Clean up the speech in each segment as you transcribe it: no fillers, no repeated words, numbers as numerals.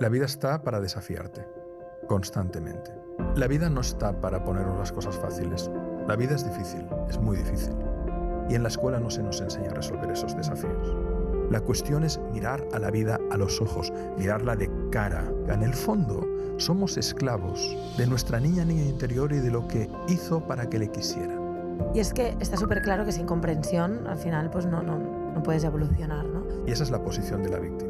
La vida está para desafiarte, constantemente. La vida no está para ponernos las cosas fáciles. La vida es difícil, es muy difícil. Y en la escuela no se nos enseña a resolver esos desafíos. La cuestión es mirar a la vida a los ojos, mirarla de cara. En el fondo, somos esclavos de nuestra niña interior y de lo que hizo para que le quisieran. Y es que está súper claro que sin comprensión, al final, pues no puedes evolucionar, ¿no? Y esa es la posición de la víctima.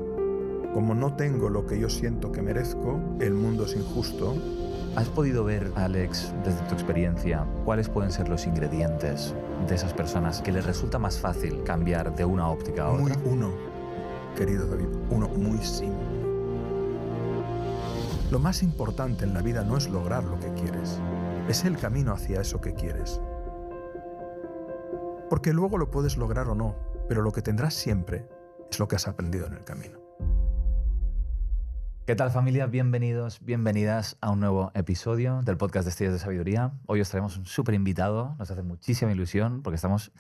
Como no tengo lo que yo siento que merezco, el mundo es injusto. ¿Has podido ver, Alex, desde tu experiencia, cuáles pueden ser los ingredientes de esas personas que les resulta más fácil cambiar de una óptica a otra? Uno, querido David, uno muy simple. Lo más importante en la vida no es lograr lo que quieres, es el camino hacia eso que quieres. Porque luego lo puedes lograr o no, pero lo que tendrás siempre es lo que has aprendido en el camino. ¿Qué tal, familia? Bienvenidos, bienvenidas a un nuevo episodio del podcast de Destellos de Sabiduría. Hoy os traemos un súper invitado, nos hace muchísima ilusión porque estamos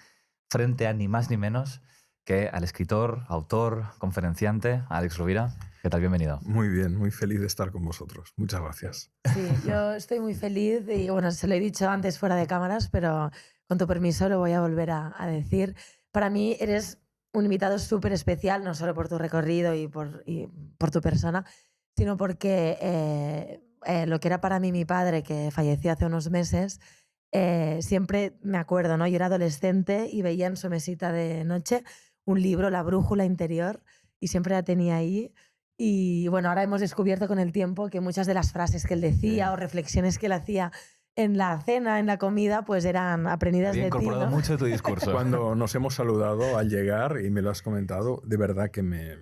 frente a ni más ni menos que al escritor, autor, conferenciante, Alex Rovira. ¿Qué tal? Bienvenido. Muy bien, muy feliz de estar con vosotros. Muchas gracias. Sí, yo estoy muy feliz y bueno, se lo he dicho antes fuera de cámaras, pero con tu permiso lo voy a volver a decir. Para mí eres un invitado súper especial, no solo por tu recorrido y por tu persona, sino porque lo que era para mí mi padre, que falleció hace unos meses, siempre me acuerdo, ¿no? Yo era adolescente y veía en su mesita de noche un libro, La brújula interior, y siempre la tenía ahí. Y bueno, ahora hemos descubierto con el tiempo que muchas de las frases que él decía o reflexiones que él hacía en la cena, en la comida, pues eran aprendidas de ti, incorporado ¿no? mucho de tu discurso. Cuando nos hemos saludado al llegar y me lo has comentado, de verdad que me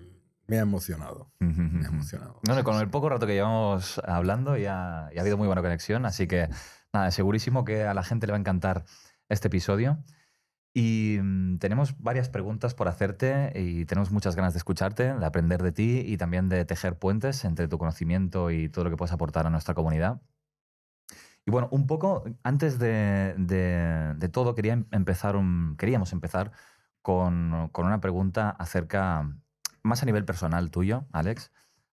ha emocionado. Me ha emocionado. No, con el poco rato que llevamos hablando ya ha habido muy buena conexión, así que nada, segurísimo que a la gente le va a encantar este episodio. Y tenemos varias preguntas por hacerte y tenemos muchas ganas de escucharte, de aprender de ti y también de tejer puentes entre tu conocimiento y todo lo que puedes aportar a nuestra comunidad. Y bueno, un poco antes de todo queríamos empezar con una pregunta acerca, más a nivel personal tuyo, Alex,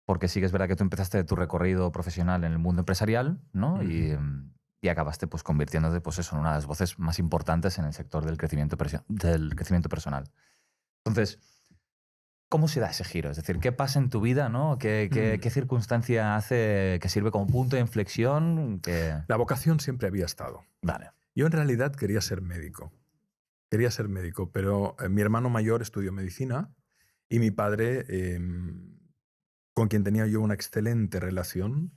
porque sí que es verdad que tú empezaste tu recorrido profesional en el mundo empresarial, ¿no? Y acabaste pues convirtiéndote pues eso, en una de las voces más importantes en el sector del crecimiento personal. Entonces, ¿cómo se da ese giro? Es decir, ¿qué pasa en tu vida, ¿no? ¿Qué circunstancia hace que sirve como punto de inflexión? La vocación siempre había estado. Vale. Yo en realidad quería ser médico. Quería ser médico, pero mi hermano mayor estudió medicina y mi padre, con quien tenía yo una excelente relación,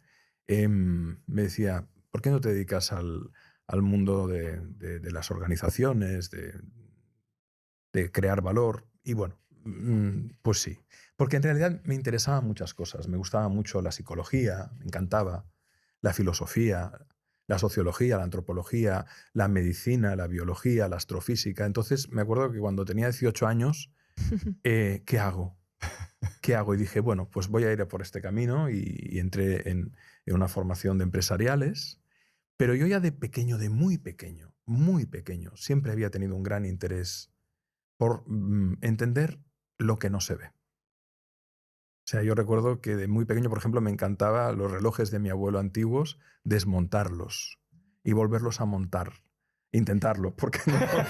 me decía, ¿por qué no te dedicas al mundo de las organizaciones, de crear valor? Y bueno, pues sí. Porque en realidad me interesaban muchas cosas. Me gustaba mucho la psicología, me encantaba, la filosofía, la sociología, la antropología, la medicina, la biología, la astrofísica. Entonces me acuerdo que cuando tenía 18 años, ¿qué hago? ¿Qué hago? Y dije, bueno, pues voy a ir a por este camino y entré en una formación de empresariales. Pero yo ya de pequeño, de muy pequeño, siempre había tenido un gran interés por entender lo que no se ve. O sea, yo recuerdo que de muy pequeño, por ejemplo, me encantaba los relojes de mi abuelo antiguos, desmontarlos y volverlos a montar. Intentarlo, porque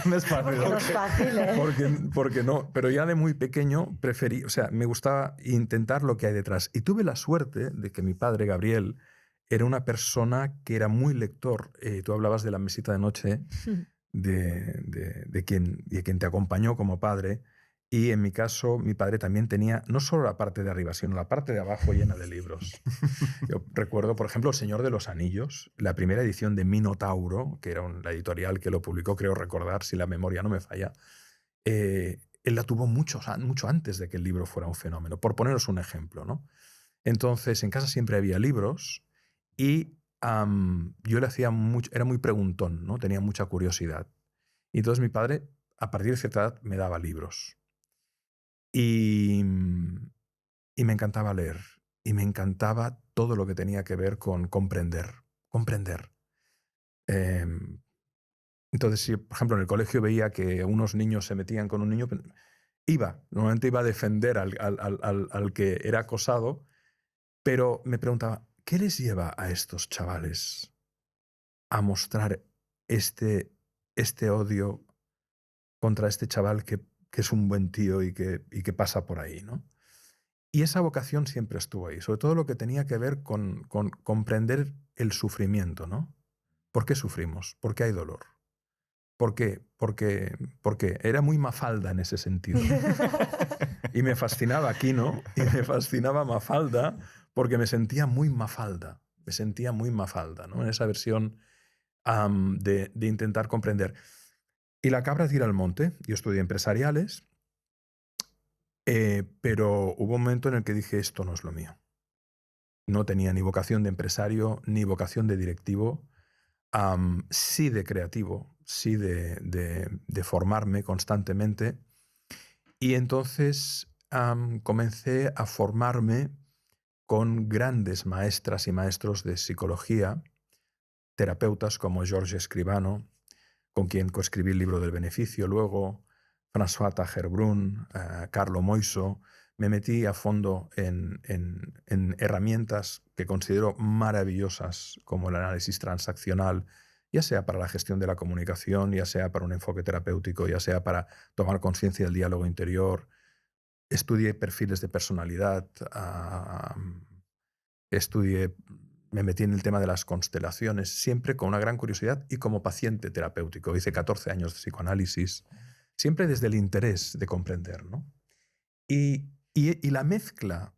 no es fácil. Porque no es fácil, ¿eh? Porque no, pero ya de muy pequeño preferí, o sea, me gustaba intentar lo que hay detrás. Y tuve la suerte de que mi padre, Gabriel, era una persona que era muy lector. Tú hablabas de la mesita de noche de quien te acompañó como padre. Y en mi caso, mi padre también tenía no solo la parte de arriba, sino la parte de abajo llena de libros. Yo recuerdo, por ejemplo, El Señor de los Anillos, la primera edición de Minotauro, que era la editorial que lo publicó, creo recordar, si la memoria no me falla. Él la tuvo mucho antes de que el libro fuera un fenómeno, por poneros un ejemplo, ¿no? Entonces, en casa siempre había libros y yo le hacía mucho, era muy preguntón, ¿no? Tenía mucha curiosidad. Y entonces mi padre, a partir de cierta edad, me daba libros. Y me encantaba leer. Y me encantaba todo lo que tenía que ver con comprender. Entonces, si, por ejemplo, en el colegio veía que unos niños se metían con un niño, normalmente iba a defender al que era acosado, Pero me preguntaba, ¿qué les lleva a estos chavales a mostrar este odio contra este chaval que es un buen tío y que pasa por ahí, ¿no? Y esa vocación siempre estuvo ahí, sobre todo lo que tenía que ver con comprender el sufrimiento, ¿no? ¿Por qué sufrimos? ¿Por qué hay dolor? ¿Por qué? Porque era muy Mafalda en ese sentido. Y me fascinaba Quino y me fascinaba Mafalda porque me sentía muy Mafalda. Me sentía muy Mafalda, ¿no? En esa versión de intentar comprender. Y la cabra tira al monte. Yo estudié empresariales, pero hubo un momento en el que dije, esto no es lo mío. No tenía ni vocación de empresario, ni vocación de directivo, sí de creativo, sí de formarme constantemente. Y entonces comencé a formarme con grandes maestras y maestros de psicología, terapeutas como George Escribano, con quien coescribí el libro del beneficio luego, François Tajerbrun, Carlo Moiso. Me metí a fondo en herramientas que considero maravillosas, como el análisis transaccional, ya sea para la gestión de la comunicación, ya sea para un enfoque terapéutico, ya sea para tomar conciencia del diálogo interior. Estudié perfiles de personalidad, me metí en el tema de las constelaciones, siempre con una gran curiosidad y como paciente terapéutico. Hice 14 años de psicoanálisis, siempre desde el interés de comprender, ¿no? Y la mezcla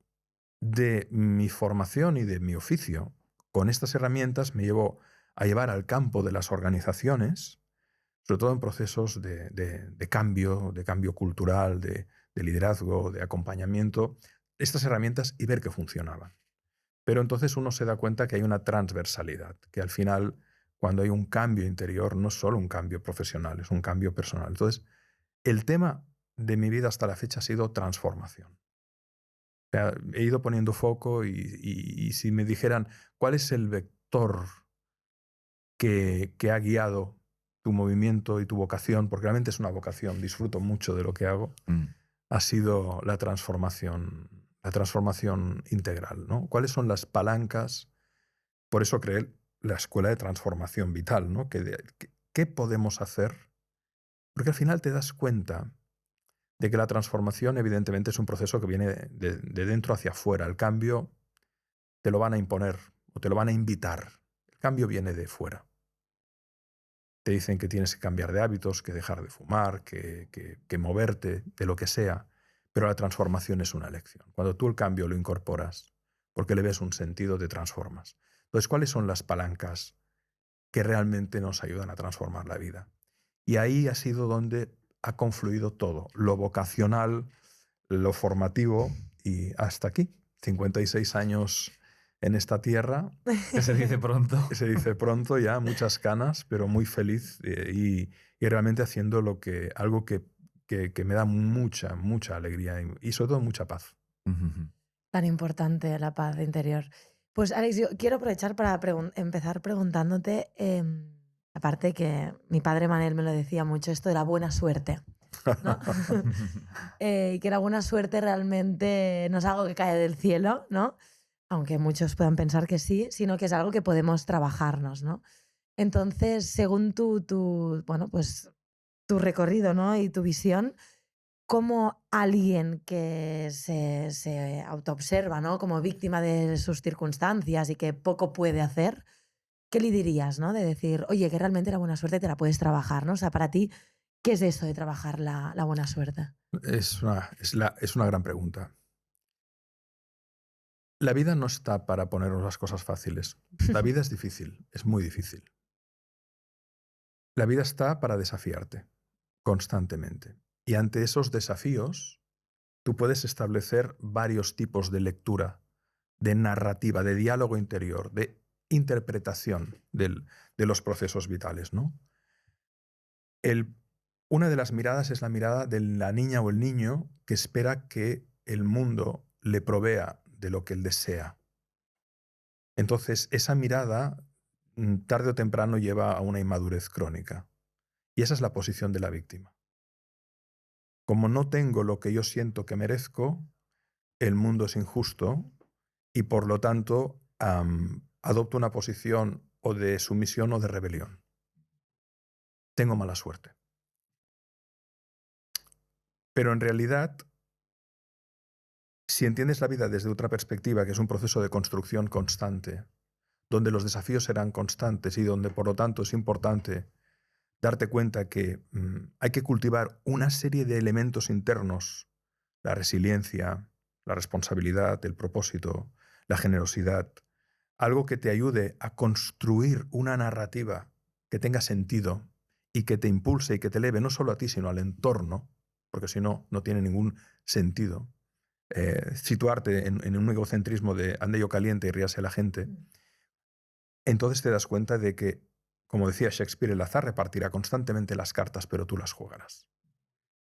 de mi formación y de mi oficio con estas herramientas me llevó a llevar al campo de las organizaciones, sobre todo en procesos de cambio cultural, de liderazgo, de acompañamiento, estas herramientas y ver que funcionaban. Pero entonces uno se da cuenta que hay una transversalidad, que al final, cuando hay un cambio interior, no es solo un cambio profesional, es un cambio personal. Entonces, el tema de mi vida hasta la fecha ha sido transformación. O sea, he ido poniendo foco y si me dijeran, ¿cuál es el vector que ha guiado tu movimiento y tu vocación? Porque realmente es una vocación, disfruto mucho de lo que hago, ha sido la transformación integral, ¿no? ¿Cuáles son las palancas? Por eso creé la Escuela de Transformación Vital, ¿no? ¿Qué podemos hacer? Porque al final te das cuenta de que la transformación evidentemente es un proceso que viene de dentro hacia afuera. El cambio te lo van a imponer o te lo van a invitar. El cambio viene de fuera. Te dicen que tienes que cambiar de hábitos, que dejar de fumar, que moverte, de lo que sea. Pero la transformación es una elección. Cuando tú el cambio lo incorporas, porque le ves un sentido, te transformas. Entonces, ¿cuáles son las palancas que realmente nos ayudan a transformar la vida? Y ahí ha sido donde ha confluido todo, lo vocacional, lo formativo y hasta aquí, 56 años en esta tierra. Que se dice pronto. Se dice pronto ya, muchas canas, pero muy feliz y realmente haciendo algo que me da mucha, mucha alegría y sobre todo mucha paz. Tan importante la paz interior. Pues Alex, yo quiero aprovechar para empezar preguntándote, aparte que mi padre Manel me lo decía mucho, esto de la buena suerte, ¿no? Que la buena suerte realmente no es algo que cae del cielo, ¿no? Aunque muchos puedan pensar que sí, sino que es algo que podemos trabajarnos, ¿no? Entonces, según bueno, pues, tu recorrido, ¿no? Y tu visión, ¿cómo alguien que se autoobserva, ¿no? Como víctima de sus circunstancias y que poco puede hacer, qué le dirías, ¿no? De decir, oye, que realmente la buena suerte te la puedes trabajar, ¿no? O sea, para ti, ¿qué es eso de trabajar la buena suerte? Es una gran pregunta. La vida no está para ponernos las cosas fáciles. La vida es difícil, es muy difícil. La vida está para desafiarte constantemente. Y ante esos desafíos, tú puedes establecer varios tipos de lectura, de narrativa, de diálogo interior, de interpretación de los procesos vitales, ¿no? Una de las miradas es la mirada de la niña o el niño que espera que el mundo le provea de lo que él desea. Entonces, esa mirada, tarde o temprano, lleva a una inmadurez crónica. Y esa es la posición de la víctima. Como no tengo lo que yo siento que merezco, el mundo es injusto y por lo tanto adopto una posición o de sumisión o de rebelión. Tengo mala suerte. Pero en realidad, si entiendes la vida desde otra perspectiva, que es un proceso de construcción constante, donde los desafíos serán constantes y donde por lo tanto es importante darte cuenta que hay que cultivar una serie de elementos internos, la resiliencia, la responsabilidad, el propósito, la generosidad, algo que te ayude a construir una narrativa que tenga sentido y que te impulse y que te eleve no solo a ti, sino al entorno, porque si no, no tiene ningún sentido. Situarte en un egocentrismo de ande yo caliente y ríase la gente, entonces te das cuenta de que, como decía Shakespeare, el azar repartirá constantemente las cartas, pero tú las jugarás.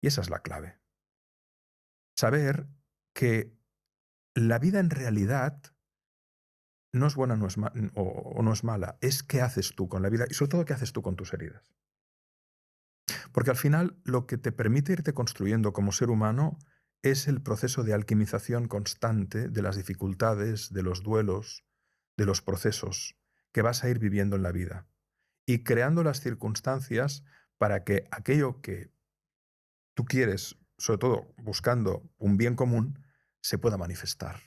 Y esa es la clave. Saber que la vida en realidad no es buena o no es mala, es qué haces tú con la vida y sobre todo qué haces tú con tus heridas. Porque al final lo que te permite irte construyendo como ser humano es el proceso de alquimización constante de las dificultades, de los duelos, de los procesos que vas a ir viviendo en la vida y creando las circunstancias para que aquello que tú quieres, sobre todo buscando un bien común, se pueda manifestar.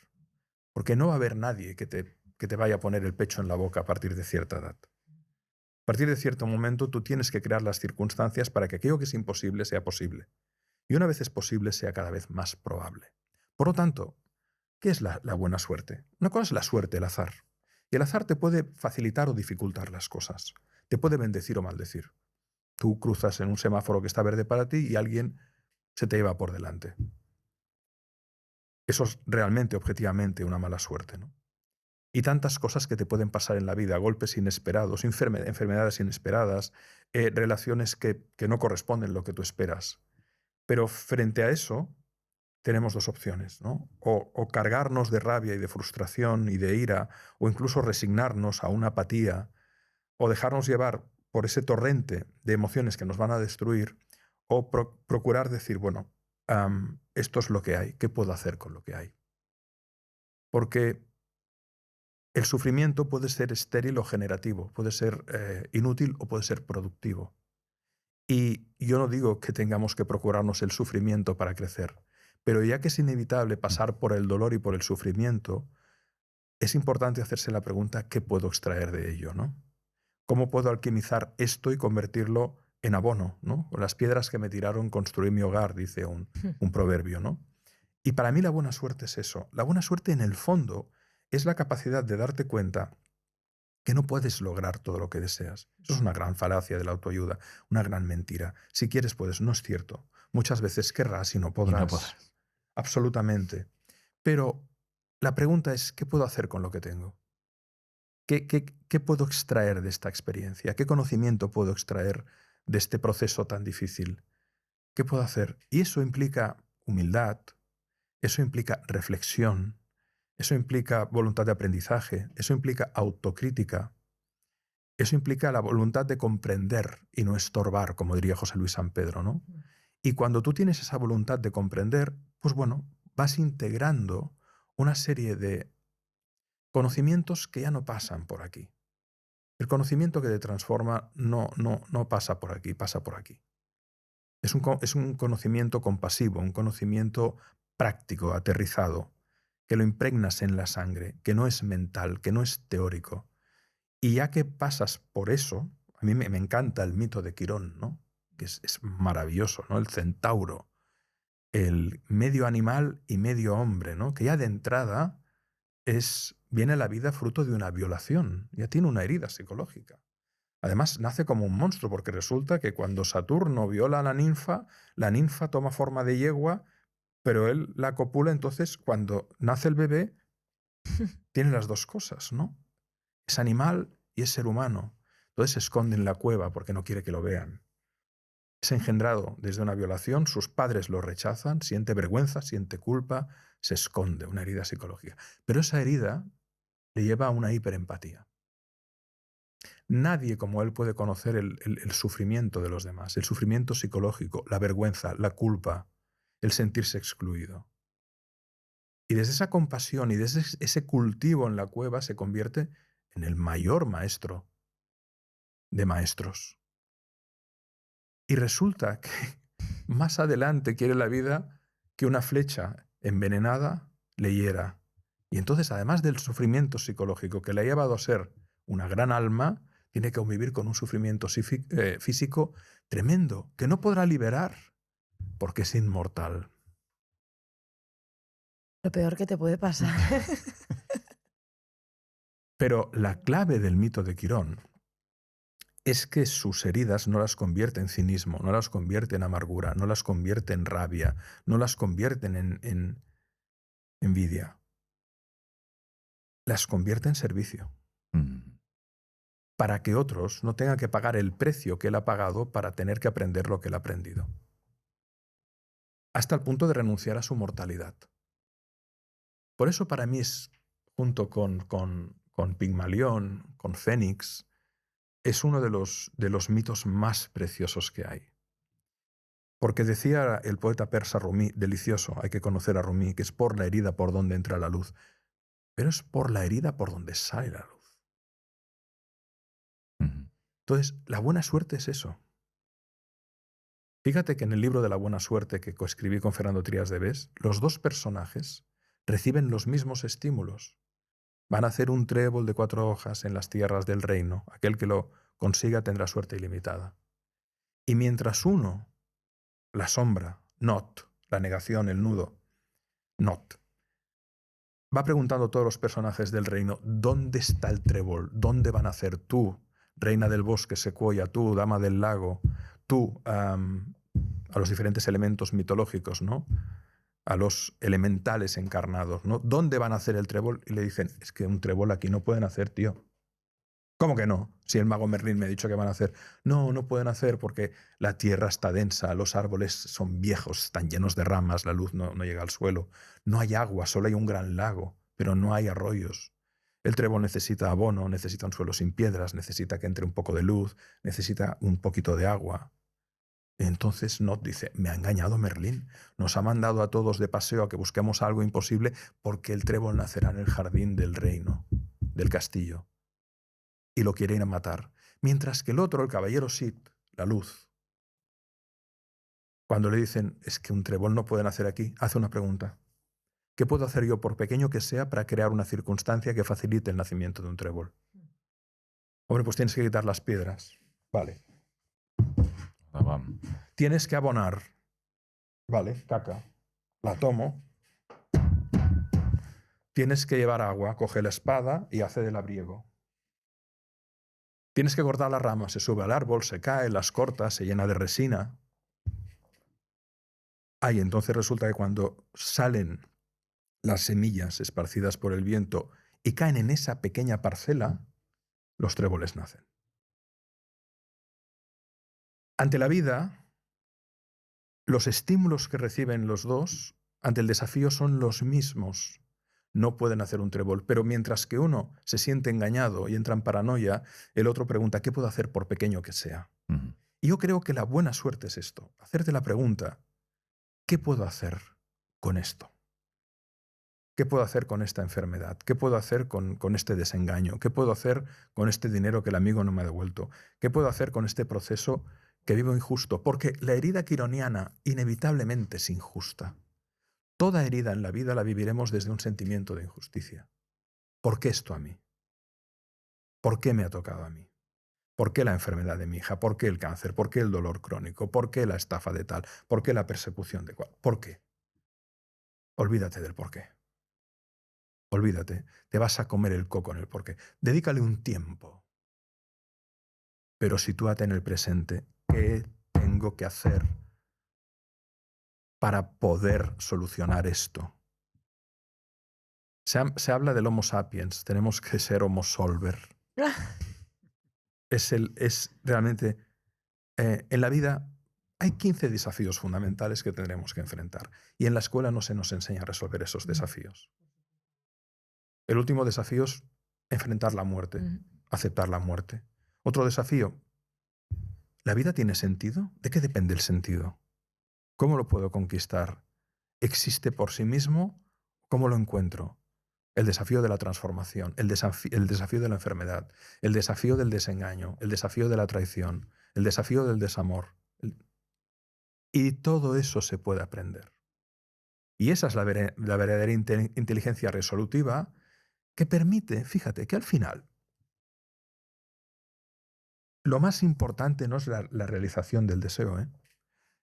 Porque no va a haber nadie que te vaya a poner el pecho en la boca a partir de cierta edad. A partir de cierto momento tú tienes que crear las circunstancias para que aquello que es imposible sea posible. Y una vez es posible, sea cada vez más probable. Por lo tanto, ¿qué es la buena suerte? Una cosa es la suerte, el azar. Y el azar te puede facilitar o dificultar las cosas. Te puede bendecir o maldecir. Tú cruzas en un semáforo que está verde para ti y alguien se te lleva por delante. Eso es realmente, objetivamente, una mala suerte, ¿no? Y tantas cosas que te pueden pasar en la vida, golpes inesperados, enfermedades inesperadas, relaciones que no corresponden a lo que tú esperas. Pero frente a eso, tenemos dos opciones, ¿no? O cargarnos de rabia y de frustración y de ira, o incluso resignarnos a una apatía, o dejarnos llevar por ese torrente de emociones que nos van a destruir, o procurar decir, bueno, esto es lo que hay, ¿qué puedo hacer con lo que hay? Porque el sufrimiento puede ser estéril o generativo, puede ser inútil o puede ser productivo. Y yo no digo que tengamos que procurarnos el sufrimiento para crecer, pero ya que es inevitable pasar por el dolor y por el sufrimiento, es importante hacerse la pregunta, ¿qué puedo extraer de ello, ¿no? ¿Cómo puedo alquimizar esto y convertirlo en abono, ¿no? Con las piedras que me tiraron construí mi hogar, dice un proverbio, ¿no? Y para mí la buena suerte es eso. La buena suerte, en el fondo, es la capacidad de darte cuenta que no puedes lograr todo lo que deseas. Eso es una gran falacia de la autoayuda, una gran mentira. Si quieres, puedes. No es cierto. Muchas veces querrás y no podrás. Y no podrás. Absolutamente. Pero la pregunta es, ¿qué puedo hacer con lo que tengo? ¿Qué puedo extraer de esta experiencia? ¿Qué conocimiento puedo extraer de este proceso tan difícil? ¿Qué puedo hacer? Y eso implica humildad, eso implica reflexión, eso implica voluntad de aprendizaje, eso implica autocrítica, eso implica la voluntad de comprender y no estorbar, como diría José Luis San Pedro, ¿no? Y cuando tú tienes esa voluntad de comprender, pues bueno, vas integrando una serie de conocimientos que ya no pasan por aquí. El conocimiento que te transforma no pasa por aquí, pasa por aquí. Es un conocimiento compasivo, un conocimiento práctico, aterrizado, que lo impregnas en la sangre, que no es mental, que no es teórico. Y ya que pasas por eso, a mí me encanta el mito de Quirón, ¿no? Que es maravilloso, ¿no? El centauro, el medio animal y medio hombre, ¿no? Que ya de entrada viene a la vida fruto de una violación, ya tiene una herida psicológica. Además, nace como un monstruo, porque resulta que cuando Saturno viola a la ninfa toma forma de yegua, pero él la copula, entonces cuando nace el bebé, tiene las dos cosas, ¿no? Es animal y es ser humano. Entonces se esconde en la cueva porque no quiere que lo vean. Es engendrado desde una violación, sus padres lo rechazan, siente vergüenza, siente culpa, se esconde, una herida psicológica. Pero esa herida le lleva a una hiperempatía. Nadie como él puede conocer el sufrimiento de los demás, el sufrimiento psicológico, la vergüenza, la culpa, el sentirse excluido. Y desde esa compasión y desde ese cultivo en la cueva se convierte en el mayor maestro de maestros. Y resulta que más adelante quiere la vida que una flecha envenenada le hiera. Y entonces, además del sufrimiento psicológico que le ha llevado a ser una gran alma, tiene que convivir con un sufrimiento físico tremendo, que no podrá liberar, porque es inmortal. Lo peor que te puede pasar. Pero la clave del mito de Quirón es que sus heridas no las convierte en cinismo, no las convierte en amargura, no las convierte en rabia, no las convierten en envidia. Las convierte en servicio, para que otros no tengan que pagar el precio que él ha pagado para tener que aprender lo que él ha aprendido. Hasta el punto de renunciar a su mortalidad. Por eso para mí es, junto con Pigmalión, con Fénix, es uno de los mitos más preciosos que hay. Porque decía el poeta persa Rumi, delicioso, hay que conocer a Rumi, que es por la herida por donde entra la luz, pero es por la herida por donde sale la luz. Entonces, la buena suerte es eso. Fíjate que en el libro de la buena suerte que coescribí con Fernando Trías de Bes, los dos personajes reciben los mismos estímulos. Van a hacer un trébol de 4 hojas en las tierras del reino. Aquel que lo consiga tendrá suerte ilimitada. Y mientras uno, la sombra, Not, la negación, el nudo, Not, va preguntando a todos los personajes del reino, ¿dónde está el trébol? ¿Dónde van a hacer tú, reina del bosque secuoya, tú, dama del lago, tú, a los diferentes elementos mitológicos, ¿no? A los elementales encarnados, ¿no? ¿Dónde van a hacer el trébol? Y le dicen, es que un trébol aquí no pueden hacer, tío. ¿Cómo que no? Si el mago Merlín me ha dicho que van a hacer. No, no pueden hacer porque la tierra está densa, los árboles son viejos, están llenos de ramas, la luz no llega al suelo. No hay agua, solo hay un gran lago, pero no hay arroyos. El trébol necesita abono, necesita un suelo sin piedras, necesita que entre un poco de luz, necesita un poquito de agua. Entonces Not dice, me ha engañado Merlín, nos ha mandado a todos de paseo a que busquemos algo imposible porque el trébol nacerá en el jardín del reino, del castillo, y lo quiere ir a matar. Mientras que el otro, el caballero Sid, la luz, cuando le dicen, es que un trébol no pueden hacer aquí, hace una pregunta. ¿Qué puedo hacer yo, por pequeño que sea, para crear una circunstancia que facilite el nacimiento de un trébol? Hombre, pues tienes que quitar las piedras. Vale. Tienes que abonar. Vale, caca. La tomo. Tienes que llevar agua, coge la espada y hace del labriego. Tienes que cortar las ramas, se sube al árbol, se cae, las corta, se llena de resina. Y entonces resulta que cuando salen las semillas esparcidas por el viento y caen en esa pequeña parcela, los tréboles nacen. Ante la vida, los estímulos que reciben los dos ante el desafío son los mismos. No pueden hacer un trébol, pero mientras que uno se siente engañado y entra en paranoia, el otro pregunta, ¿qué puedo hacer por pequeño que sea? Y yo creo que la buena suerte es esto, hacerte la pregunta, ¿qué puedo hacer con esto? ¿Qué puedo hacer con esta enfermedad? ¿Qué puedo hacer con este desengaño? ¿Qué puedo hacer con este dinero que el amigo no me ha devuelto? ¿Qué puedo hacer con este proceso que vivo injusto? Porque la herida quironiana inevitablemente es injusta. Toda herida en la vida la viviremos desde un sentimiento de injusticia. ¿Por qué esto a mí? ¿Por qué me ha tocado a mí? ¿Por qué la enfermedad de mi hija? ¿Por qué el cáncer? ¿Por qué el dolor crónico? ¿Por qué la estafa de tal? ¿Por qué la persecución de cual? ¿Por qué? Olvídate del por qué. Olvídate, te vas a comer el coco en el porqué. Dedícale un tiempo. Pero sitúate en el presente. ¿Qué tengo que hacer para poder solucionar esto? Se habla del Homo sapiens, tenemos que ser Homo solver. Es realmente... en la vida hay 15 desafíos fundamentales que tendremos que enfrentar. Y en la escuela no se nos enseña a resolver esos desafíos. El último desafío es enfrentar la muerte, aceptar la muerte. Otro desafío, ¿la vida tiene sentido? ¿De qué depende el sentido? ¿Cómo lo puedo conquistar? ¿Existe por sí mismo? ¿Cómo lo encuentro? El desafío de la transformación, el desafío de la enfermedad, el desafío del desengaño, el desafío de la traición, el desafío del desamor. Y todo eso se puede aprender. Y esa es la verdadera inteligencia resolutiva que permite, fíjate, que al final lo más importante no es la realización del deseo,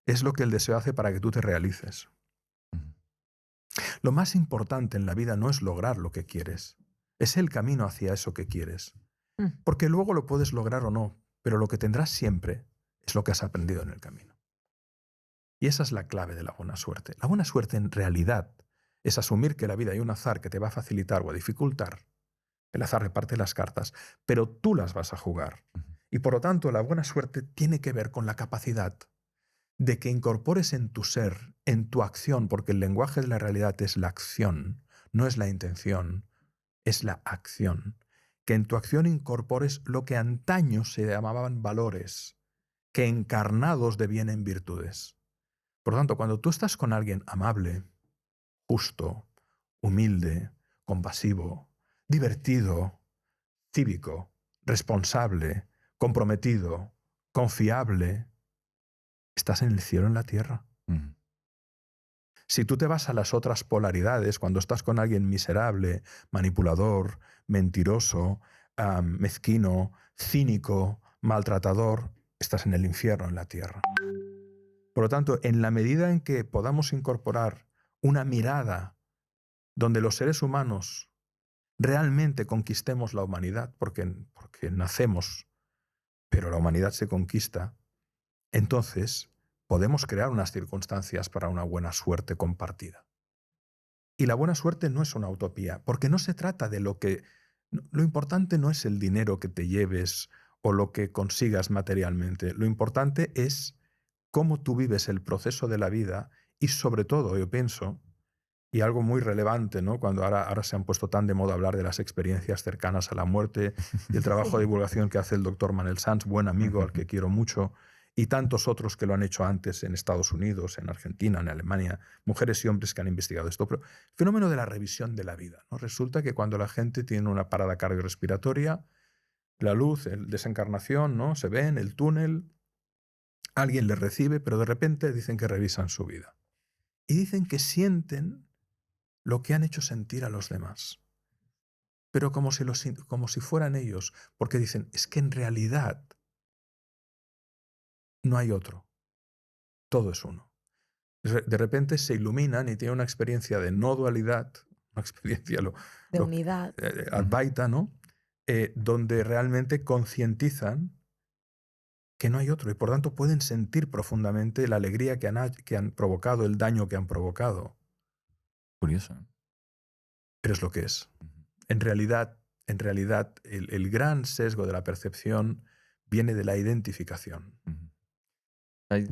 es lo que el deseo hace para que tú te realices. Lo más importante en la vida no es lograr lo que quieres, es el camino hacia eso que quieres. Porque luego lo puedes lograr o no, pero lo que tendrás siempre es lo que has aprendido en el camino. Y esa es la clave de la buena suerte. La buena suerte en realidad es asumir que la vida hay un azar que te va a facilitar o a dificultar. El azar reparte las cartas, pero tú las vas a jugar. Y por lo tanto, la buena suerte tiene que ver con la capacidad de que incorpores en tu ser, en tu acción, porque el lenguaje de la realidad es la acción, no es la intención, es la acción. Que en tu acción incorpores lo que antaño se llamaban valores, que encarnados devienen virtudes. Por lo tanto, cuando tú estás con alguien amable, justo, humilde, compasivo, divertido, cívico, responsable, comprometido, confiable, estás en el cielo, en la tierra. Si tú te vas a las otras polaridades, cuando estás con alguien miserable, manipulador, mentiroso, mezquino, cínico, maltratador, estás en el infierno, en la tierra. Por lo tanto, en la medida en que podamos incorporar una mirada donde los seres humanos realmente conquistemos la humanidad, porque nacemos, pero la humanidad se conquista, entonces podemos crear unas circunstancias para una buena suerte compartida. Y la buena suerte no es una utopía, porque no se trata de lo que... Lo importante no es el dinero que te lleves o lo que consigas materialmente. Lo importante es cómo tú vives el proceso de la vida y sobre todo, yo pienso, y algo muy relevante, ¿no? Cuando ahora se han puesto tan de moda hablar de las experiencias cercanas a la muerte y el trabajo de divulgación que hace el doctor Manel Sanz, buen amigo al que quiero mucho, y tantos otros que lo han hecho antes en Estados Unidos, en Argentina, en Alemania, mujeres y hombres que han investigado esto. Pero el fenómeno de la revisión de la vida, ¿no? Resulta que cuando la gente tiene una parada cardiorrespiratoria, la luz, el desencarnación, ¿no? Se ve en el túnel, alguien les recibe, pero de repente dicen que revisan su vida. Y dicen que sienten lo que han hecho sentir a los demás. Pero como si fueran ellos, porque dicen, es que en realidad no hay otro. Todo es uno. De repente se iluminan y tienen una experiencia de no dualidad, una experiencia de unidad. Advaita, ¿no? Donde realmente concientizan que no hay otro y por tanto pueden sentir profundamente la alegría que han provocado, el daño que han provocado. Curioso. Pero es lo que es. En realidad el gran sesgo de la percepción viene de la identificación. Hay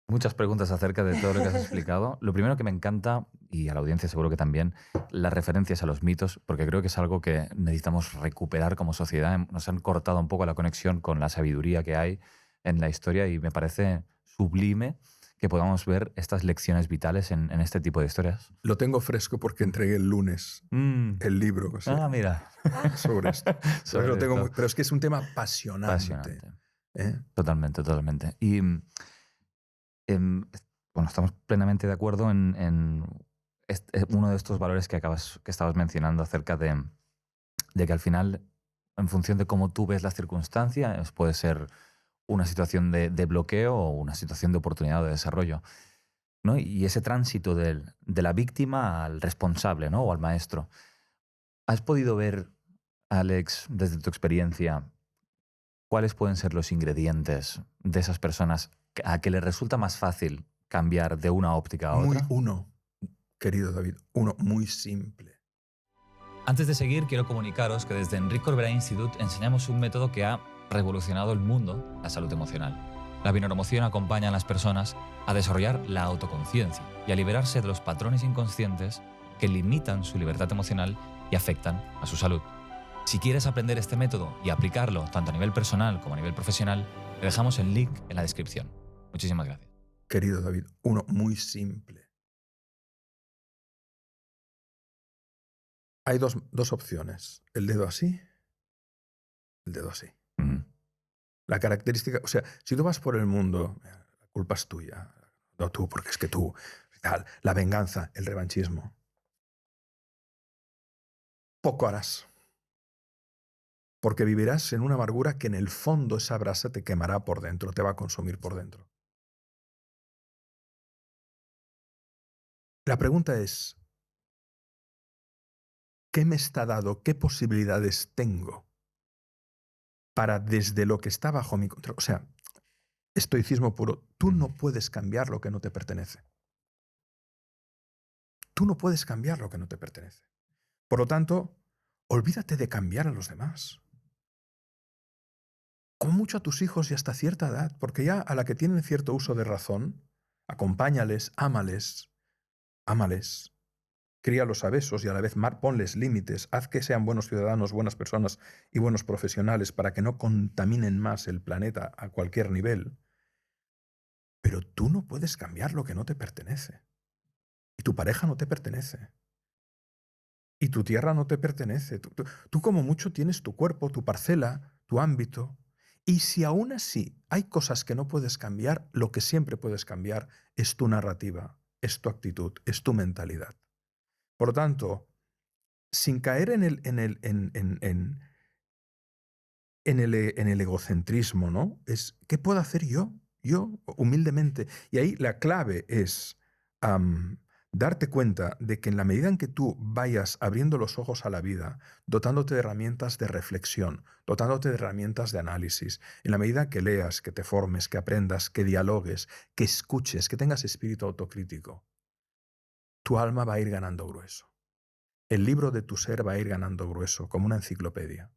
muchas preguntas acerca de todo lo que has explicado. Lo primero que me encanta, y a la audiencia seguro que también, las referencias a los mitos, porque creo que es algo que necesitamos recuperar como sociedad. Nos han cortado un poco la conexión con la sabiduría que hay en la historia y me parece sublime que podamos ver estas lecciones vitales en este tipo de historias. Lo tengo fresco porque entregué el lunes el libro. O sea, mira. Sobre esto. Pero es que es un tema apasionante. Totalmente, totalmente. Y bueno, estamos plenamente de acuerdo en uno de estos valores que estabas mencionando acerca de que al final, en función de cómo tú ves las circunstancias, puede ser una situación de bloqueo o una situación de oportunidad o de desarrollo, ¿no? Y ese tránsito de la víctima al responsable, ¿no? O al maestro. ¿Has podido ver, Alex, desde tu experiencia, cuáles pueden ser los ingredientes de esas personas a que les resulta más fácil cambiar de una óptica a otra? Querido David, uno muy simple. Antes de seguir, quiero comunicaros que desde Enric Corbera Institute enseñamos un método que ha revolucionado el mundo, la salud emocional. La bineuromoción acompaña a las personas a desarrollar la autoconciencia y a liberarse de los patrones inconscientes que limitan su libertad emocional y afectan a su salud. Si quieres aprender este método y aplicarlo tanto a nivel personal como a nivel profesional, te dejamos el link en la descripción. Muchísimas gracias. Querido David, uno muy simple. Hay dos opciones. El dedo así, el dedo así. Ujú. La característica, o sea, si tú vas por el mundo, la culpa es tuya. No tú, porque es que tú, tal, la venganza, el revanchismo. Poco harás. Porque vivirás en una amargura que en el fondo esa brasa te quemará por dentro, te va a consumir por dentro. La pregunta es, ¿qué me está dado? ¿Qué posibilidades tengo para desde lo que está bajo mi control? O sea, estoicismo puro, tú no puedes cambiar lo que no te pertenece. Tú no puedes cambiar lo que no te pertenece. Por lo tanto, olvídate de cambiar a los demás. Como mucho a tus hijos y hasta cierta edad, porque ya a la que tienen cierto uso de razón, acompáñales, ámales, ámales, críalos a besos y a la vez ponles límites, haz que sean buenos ciudadanos, buenas personas y buenos profesionales para que no contaminen más el planeta a cualquier nivel. Pero tú no puedes cambiar lo que no te pertenece. Y tu pareja no te pertenece. Y tu tierra no te pertenece. Tú como mucho tienes tu cuerpo, tu parcela, tu ámbito. Y si aún así hay cosas que no puedes cambiar, lo que siempre puedes cambiar es tu narrativa, es tu actitud, es tu mentalidad. Por lo tanto, sin caer en el egocentrismo, ¿no? Es, ¿qué puedo hacer yo? Yo, humildemente. Y ahí la clave es darte cuenta de que en la medida en que tú vayas abriendo los ojos a la vida, dotándote de herramientas de reflexión, dotándote de herramientas de análisis, en la medida que leas, que te formes, que aprendas, que dialogues, que escuches, que tengas espíritu autocrítico, tu alma va a ir ganando grueso. El libro de tu ser va a ir ganando grueso, como una enciclopedia.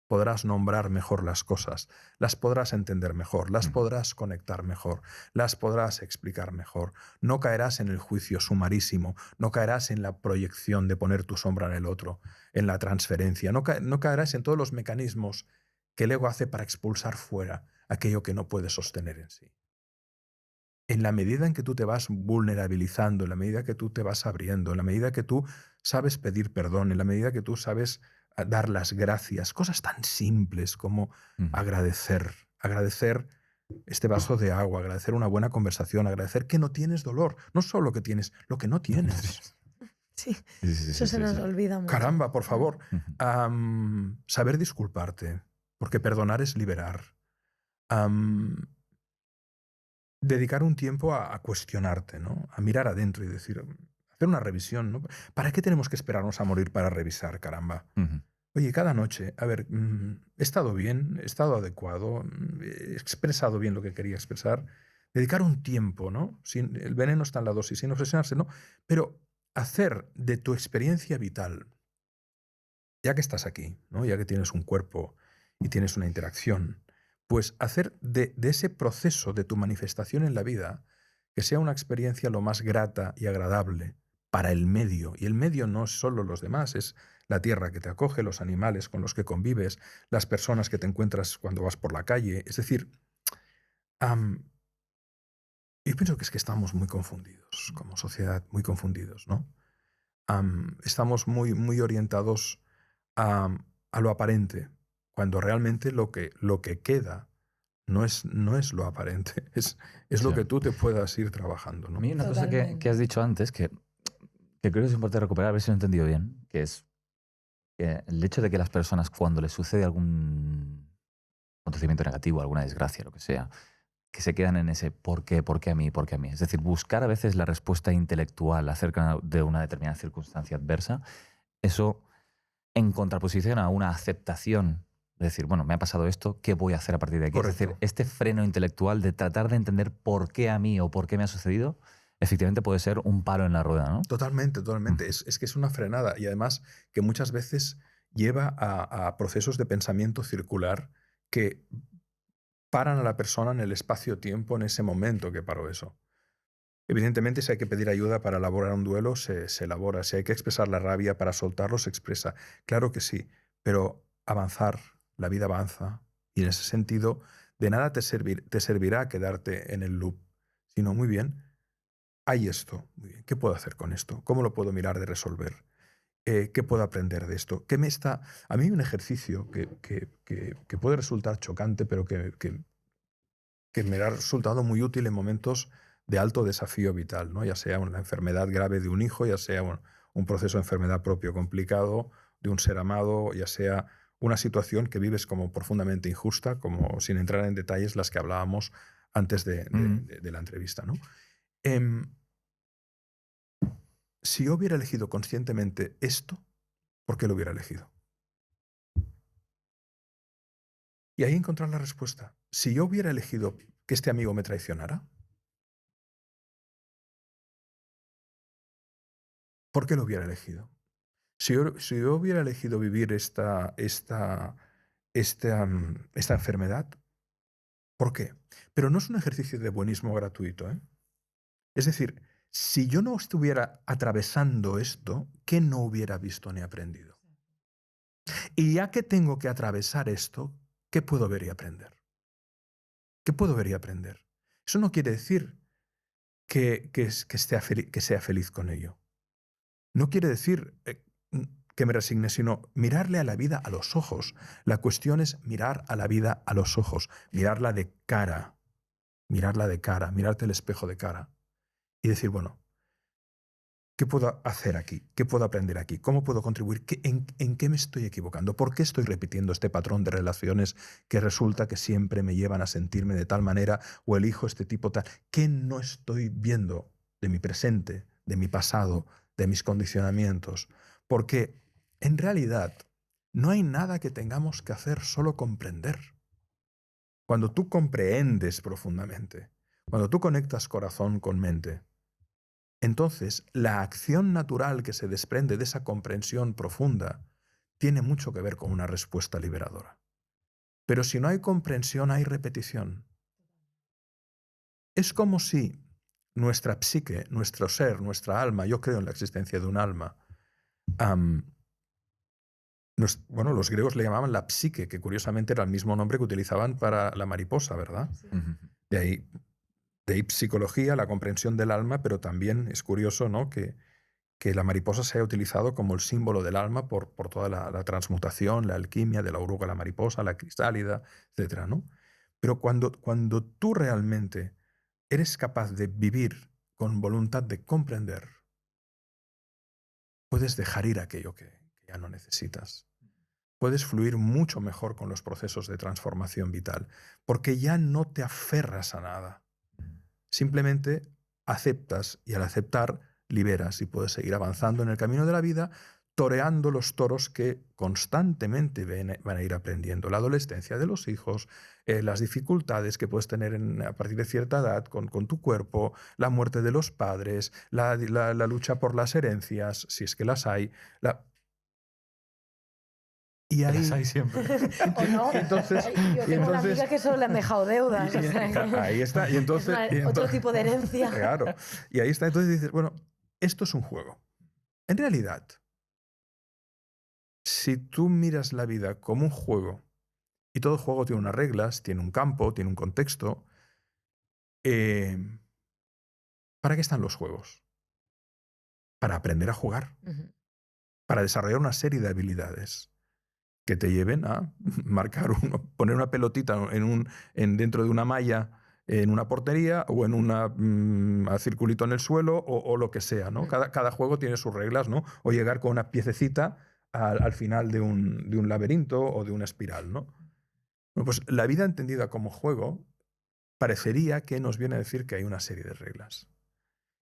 Podrás nombrar mejor las cosas, las podrás entender mejor, las podrás conectar mejor, las podrás explicar mejor. No caerás en el juicio sumarísimo, no caerás en la proyección de poner tu sombra en el otro, en la transferencia, no caerás en todos los mecanismos que el ego hace para expulsar fuera aquello que no puede sostener en sí. En la medida en que tú te vas vulnerabilizando, en la medida que tú te vas abriendo, en la medida que tú sabes pedir perdón, en la medida que tú sabes dar las gracias, cosas tan simples como agradecer este vaso de agua, agradecer una buena conversación, agradecer que no tienes dolor, no solo que tienes, lo que no tienes. Sí, Sí, sí, eso sí, se sí, nos sí. olvida mucho. Caramba, por favor, Ujú. saber disculparte, porque perdonar es liberar. Am, Dedicar un tiempo a cuestionarte, ¿no? A mirar adentro y decir, hacer una revisión, ¿no? ¿Para qué tenemos que esperarnos a morir para revisar, caramba? Ujú. Oye, cada noche, a ver, ¿he estado bien? ¿He estado adecuado? ¿He expresado bien lo que quería expresar? Dedicar un tiempo, ¿no? El veneno está en la dosis, sin obsesionarse, ¿no? Pero hacer de tu experiencia vital, ya que estás aquí, ¿no? Ya que tienes un cuerpo y tienes una interacción, pues hacer de ese proceso de tu manifestación en la vida que sea una experiencia lo más grata y agradable para el medio. Y el medio no es solo los demás, es la tierra que te acoge, los animales con los que convives, las personas que te encuentras cuando vas por la calle. Es decir, am, yo pienso que es que estamos muy confundidos como sociedad, muy confundidos, ¿no? Estamos muy orientados a, a lo aparente, cuando realmente lo que queda no es lo aparente, es lo Sí. que tú te puedas ir trabajando, A ¿no? mí una cosa que has Totalmente. dicho antes, que creo que es importante recuperar, a ver si lo he entendido bien, que es que el hecho de que las personas cuando les sucede algún acontecimiento negativo, alguna desgracia, lo que sea, que se quedan en ese por qué a mí, por qué a mí. Es decir, buscar a veces la respuesta intelectual acerca de una determinada circunstancia adversa, eso en contraposición a una aceptación, de decir, bueno, me ha pasado esto, ¿qué voy a hacer a partir de aquí? Es decir, Correcto. este freno intelectual de tratar de entender por qué a mí o por qué me ha sucedido, efectivamente puede ser un palo en la rueda, ¿no? Totalmente, totalmente. Ujú. Es que es una frenada y además que muchas veces lleva a procesos de pensamiento circular que paran a la persona en el espacio-tiempo en ese momento que paró eso. Evidentemente, si hay que pedir ayuda para elaborar un duelo, se elabora. Si hay que expresar la rabia para soltarlo, se expresa. Claro que sí, pero avanzar, la vida avanza. Y en ese sentido, de nada te servirá quedarte en el loop, sino muy bien, hay esto, muy bien, ¿qué puedo hacer con esto? ¿Cómo lo puedo mirar de resolver? ¿Qué puedo aprender de esto? A mí hay un ejercicio que puede resultar chocante, pero que me ha resultado muy útil en momentos de alto desafío vital, ¿no? Ya sea una enfermedad grave de un hijo, ya sea un proceso de enfermedad propio complicado de un ser amado, ya sea una situación que vives como profundamente injusta, como sin entrar en detalles las que hablábamos antes de la entrevista, ¿no? Si yo hubiera elegido conscientemente esto, ¿por qué lo hubiera elegido? Y ahí encontrar la respuesta. Si yo hubiera elegido que este amigo me traicionara, ¿por qué lo hubiera elegido? Si yo hubiera elegido vivir esta enfermedad, ¿por qué? Pero no es un ejercicio de buenismo gratuito, ¿eh? Es decir, si yo no estuviera atravesando esto, ¿qué no hubiera visto ni aprendido? Y ya que tengo que atravesar esto, ¿qué puedo ver y aprender? ¿Qué puedo ver y aprender? Eso no quiere decir que sea feliz con ello. No quiere decir que me resigne, sino mirarle a la vida a los ojos. La cuestión es mirar a la vida a los ojos, mirarla de cara, mirarte el espejo de cara y decir, bueno, ¿qué puedo hacer aquí? ¿Qué puedo aprender aquí? ¿Cómo puedo contribuir? ¿En qué me estoy equivocando? ¿Por qué estoy repitiendo este patrón de relaciones que resulta que siempre me llevan a sentirme de tal manera o elijo este tipo tal? ¿Qué no estoy viendo de mi presente, de mi pasado, de mis condicionamientos? Porque en realidad no hay nada que tengamos que hacer, solo comprender. Cuando tú comprendes profundamente, cuando tú conectas corazón con mente, entonces, la acción natural que se desprende de esa comprensión profunda tiene mucho que ver con una respuesta liberadora. Pero si no hay comprensión, hay repetición. Es como si nuestra psique, nuestro ser, nuestra alma, yo creo en la existencia de un alma, los griegos le llamaban la psique, que curiosamente era el mismo nombre que utilizaban para la mariposa, ¿verdad? Sí. De ahí psicología, la comprensión del alma, pero también es curioso, ¿no?, que la mariposa se haya utilizado como el símbolo del alma por toda la transmutación, la alquimia de la oruga a la mariposa, la crisálida, etc., ¿no? Pero cuando tú realmente eres capaz de vivir con voluntad de comprender, puedes dejar ir aquello que ya no necesitas. Puedes fluir mucho mejor con los procesos de transformación vital, porque ya no te aferras a nada. Simplemente aceptas y al aceptar liberas y puedes seguir avanzando en el camino de la vida, toreando los toros que constantemente van a ir aprendiendo. La adolescencia de los hijos, las dificultades que puedes tener a partir de cierta edad con tu cuerpo, la muerte de los padres, la lucha por las herencias, si es que las hay. Y Que ahí, las hay siempre. ¿O no? entonces, Yo tengo una amiga que solo le han dejado deudas. O sea, que ahí está. Y es entonces, otro tipo de herencia. claro. Y ahí está. Entonces dices, bueno, esto es un juego. En realidad, si tú miras la vida como un juego, y todo juego tiene unas reglas, tiene un campo, tiene un contexto, ¿para qué están los juegos? Para aprender a jugar, Ujú. para desarrollar una serie de habilidades que te lleven a poner una pelotita dentro de una malla en una portería o en a circulito en el suelo o lo que sea, ¿no? Cada juego tiene sus reglas, ¿no? O llegar con una piececita al final de un laberinto o de una espiral, ¿no? Bueno, pues la vida entendida como juego parecería que nos viene a decir que hay una serie de reglas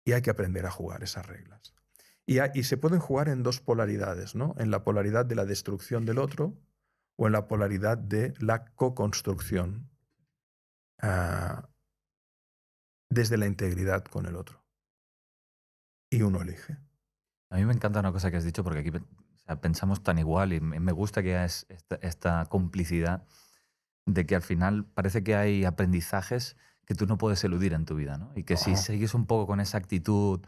y hay que aprender a jugar esas reglas. Y se pueden jugar en dos polaridades, ¿no? En la polaridad de la destrucción del otro o en la polaridad de la co-construcción desde la integridad con el otro. Y uno elige. A mí me encanta una cosa que has dicho porque aquí pensamos tan igual y me gusta que haya esta complicidad de que al final parece que hay aprendizajes que tú no puedes eludir en tu vida, ¿no? Y que si sigues un poco con esa actitud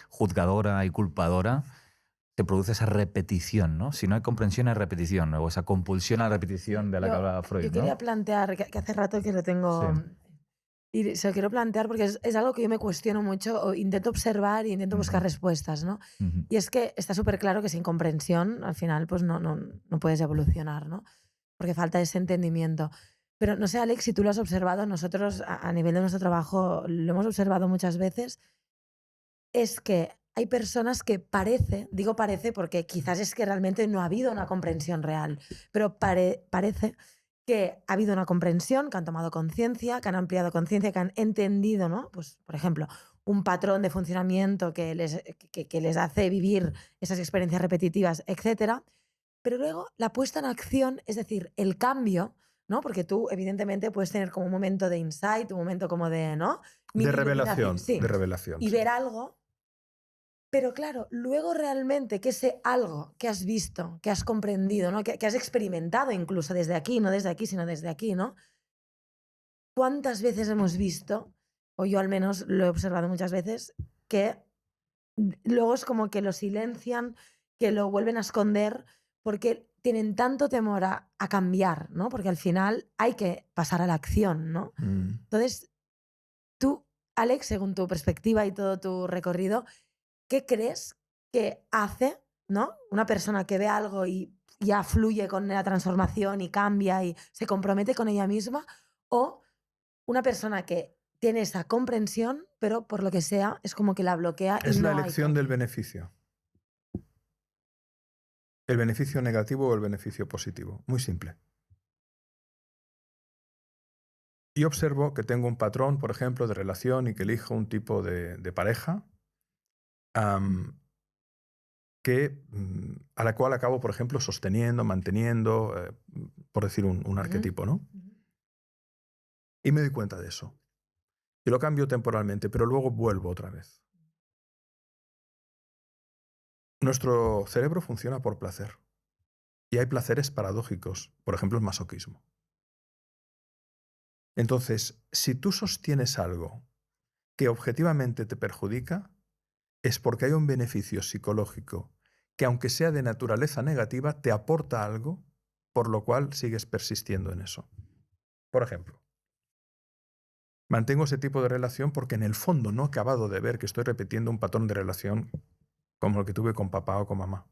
juzgadora y culpadora, te produce esa repetición, ¿no? Si no hay comprensión, hay repetición, ¿no? O esa compulsión a la repetición de la que hablaba Freud, Yo ¿no? quería plantear, que hace rato que lo tengo, Sí. Y se lo quiero plantear porque es algo que yo me cuestiono mucho, o intento observar e intento buscar Ujú, respuestas, ¿no? ujú. Y es que está súper claro que sin comprensión, al final, pues no puedes evolucionar, ¿no? Porque falta ese entendimiento. Pero no sé, Alex, si tú lo has observado, nosotros a nivel de nuestro trabajo lo hemos observado muchas veces, es que hay personas que parece, digo parece porque quizás es que realmente no ha habido una comprensión real, pero parece que ha habido una comprensión, que han tomado conciencia, que han ampliado conciencia, que han entendido, ¿no? Pues, por ejemplo, un patrón de funcionamiento que les hace vivir esas experiencias repetitivas, etcétera. Pero luego la puesta en acción, es decir, el cambio, ¿no? Porque tú, evidentemente, puedes tener como un momento de insight, un momento como de, ¿no? Mini iluminación, De sí, revelación, y sí. ver algo, pero claro, luego realmente que ese algo que has visto, que has comprendido, ¿no? Que has experimentado incluso desde aquí, no desde aquí, sino desde aquí, ¿no? ¿Cuántas veces hemos visto, o yo al menos lo he observado muchas veces, que luego es como que lo silencian, que lo vuelven a esconder, porque tienen tanto temor a cambiar, ¿no? Porque al final hay que pasar a la acción, ¿no? Mm. Entonces, tú, Alex, según tu perspectiva y todo tu recorrido, ¿qué crees que hace, ¿no? Una persona que ve algo y ya fluye con la transformación y cambia y se compromete con ella misma, o una persona que tiene esa comprensión, pero por lo que sea, es como que la bloquea y Es la no hay elección del cambio. beneficio. El beneficio negativo o el beneficio positivo. Muy simple. Y observo que tengo un patrón, por ejemplo, de relación y que elijo un tipo de pareja am, a la cual acabo, por ejemplo, sosteniendo, manteniendo, por decir un Ujú, arquetipo, ¿no? ujú. Y me doy cuenta de eso. Y lo cambio temporalmente, pero luego vuelvo otra vez. Nuestro cerebro funciona por placer. Y hay placeres paradójicos, por ejemplo, el masoquismo. Entonces, si tú sostienes algo que objetivamente te perjudica, es porque hay un beneficio psicológico que, aunque sea de naturaleza negativa, te aporta algo, por lo cual sigues persistiendo en eso. Por ejemplo, mantengo ese tipo de relación porque en el fondo no he acabado de ver que estoy repitiendo un patrón de relación como el que tuve con papá o con mamá.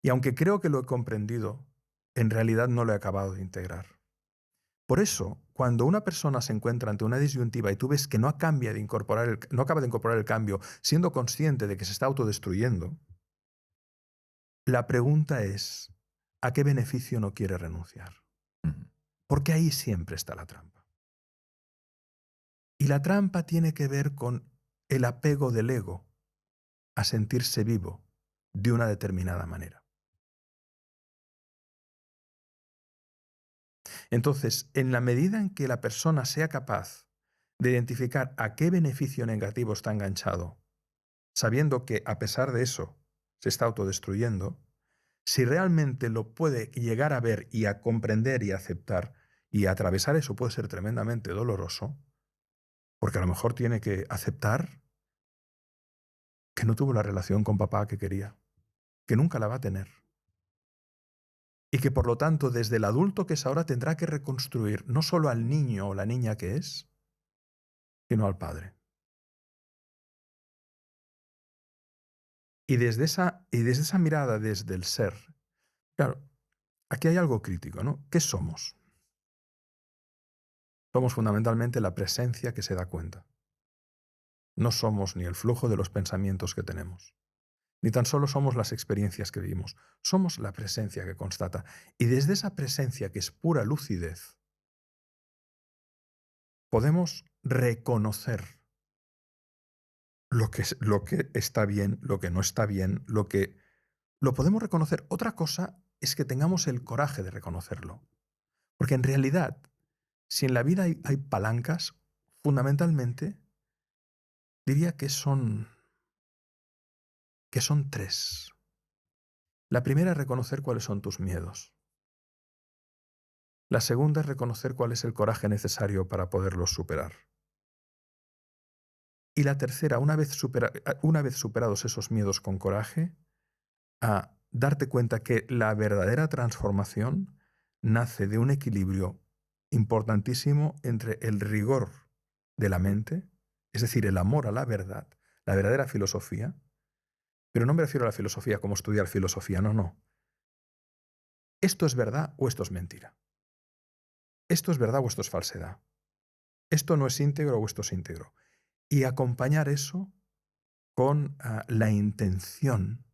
Y aunque creo que lo he comprendido, en realidad no lo he acabado de integrar. Por eso, cuando una persona se encuentra ante una disyuntiva y tú ves que no acaba de incorporar el cambio, siendo consciente de que se está autodestruyendo, la pregunta es, ¿a qué beneficio no quiere renunciar? Ujú. Porque ahí siempre está la trampa. Y la trampa tiene que ver con el apego del ego a sentirse vivo de una determinada manera. Entonces, en la medida en que la persona sea capaz de identificar a qué beneficio negativo está enganchado, sabiendo que a pesar de eso se está autodestruyendo, si realmente lo puede llegar a ver y a comprender y a aceptar y a atravesar eso puede ser tremendamente doloroso, porque a lo mejor tiene que aceptar que no tuvo la relación con papá que quería, que nunca la va a tener, y que por lo tanto desde el adulto que es ahora tendrá que reconstruir no solo al niño o la niña que es, sino al padre. Y desde esa mirada, desde el ser, claro, aquí hay algo crítico, ¿no? ¿Qué somos? Somos fundamentalmente la presencia que se da cuenta. No somos ni el flujo de los pensamientos que tenemos, ni tan solo somos las experiencias que vivimos. Somos la presencia que constata. Y desde esa presencia que es pura lucidez, podemos reconocer lo que está bien, lo que no está bien, lo podemos reconocer. Otra cosa es que tengamos el coraje de reconocerlo. Porque en realidad, si en la vida hay palancas, fundamentalmente diría que son tres. La primera es reconocer cuáles son tus miedos. La segunda es reconocer cuál es el coraje necesario para poderlos superar. Y la tercera, una vez superados esos miedos con coraje, a darte cuenta que la verdadera transformación nace de un equilibrio importantísimo entre el rigor de la mente, es decir, el amor a la verdad, la verdadera filosofía, pero no me refiero a la filosofía como estudiar filosofía, no, no. ¿Esto es verdad o esto es mentira? ¿Esto es verdad o esto es falsedad? ¿Esto no es íntegro o esto es íntegro? Y acompañar eso con la intención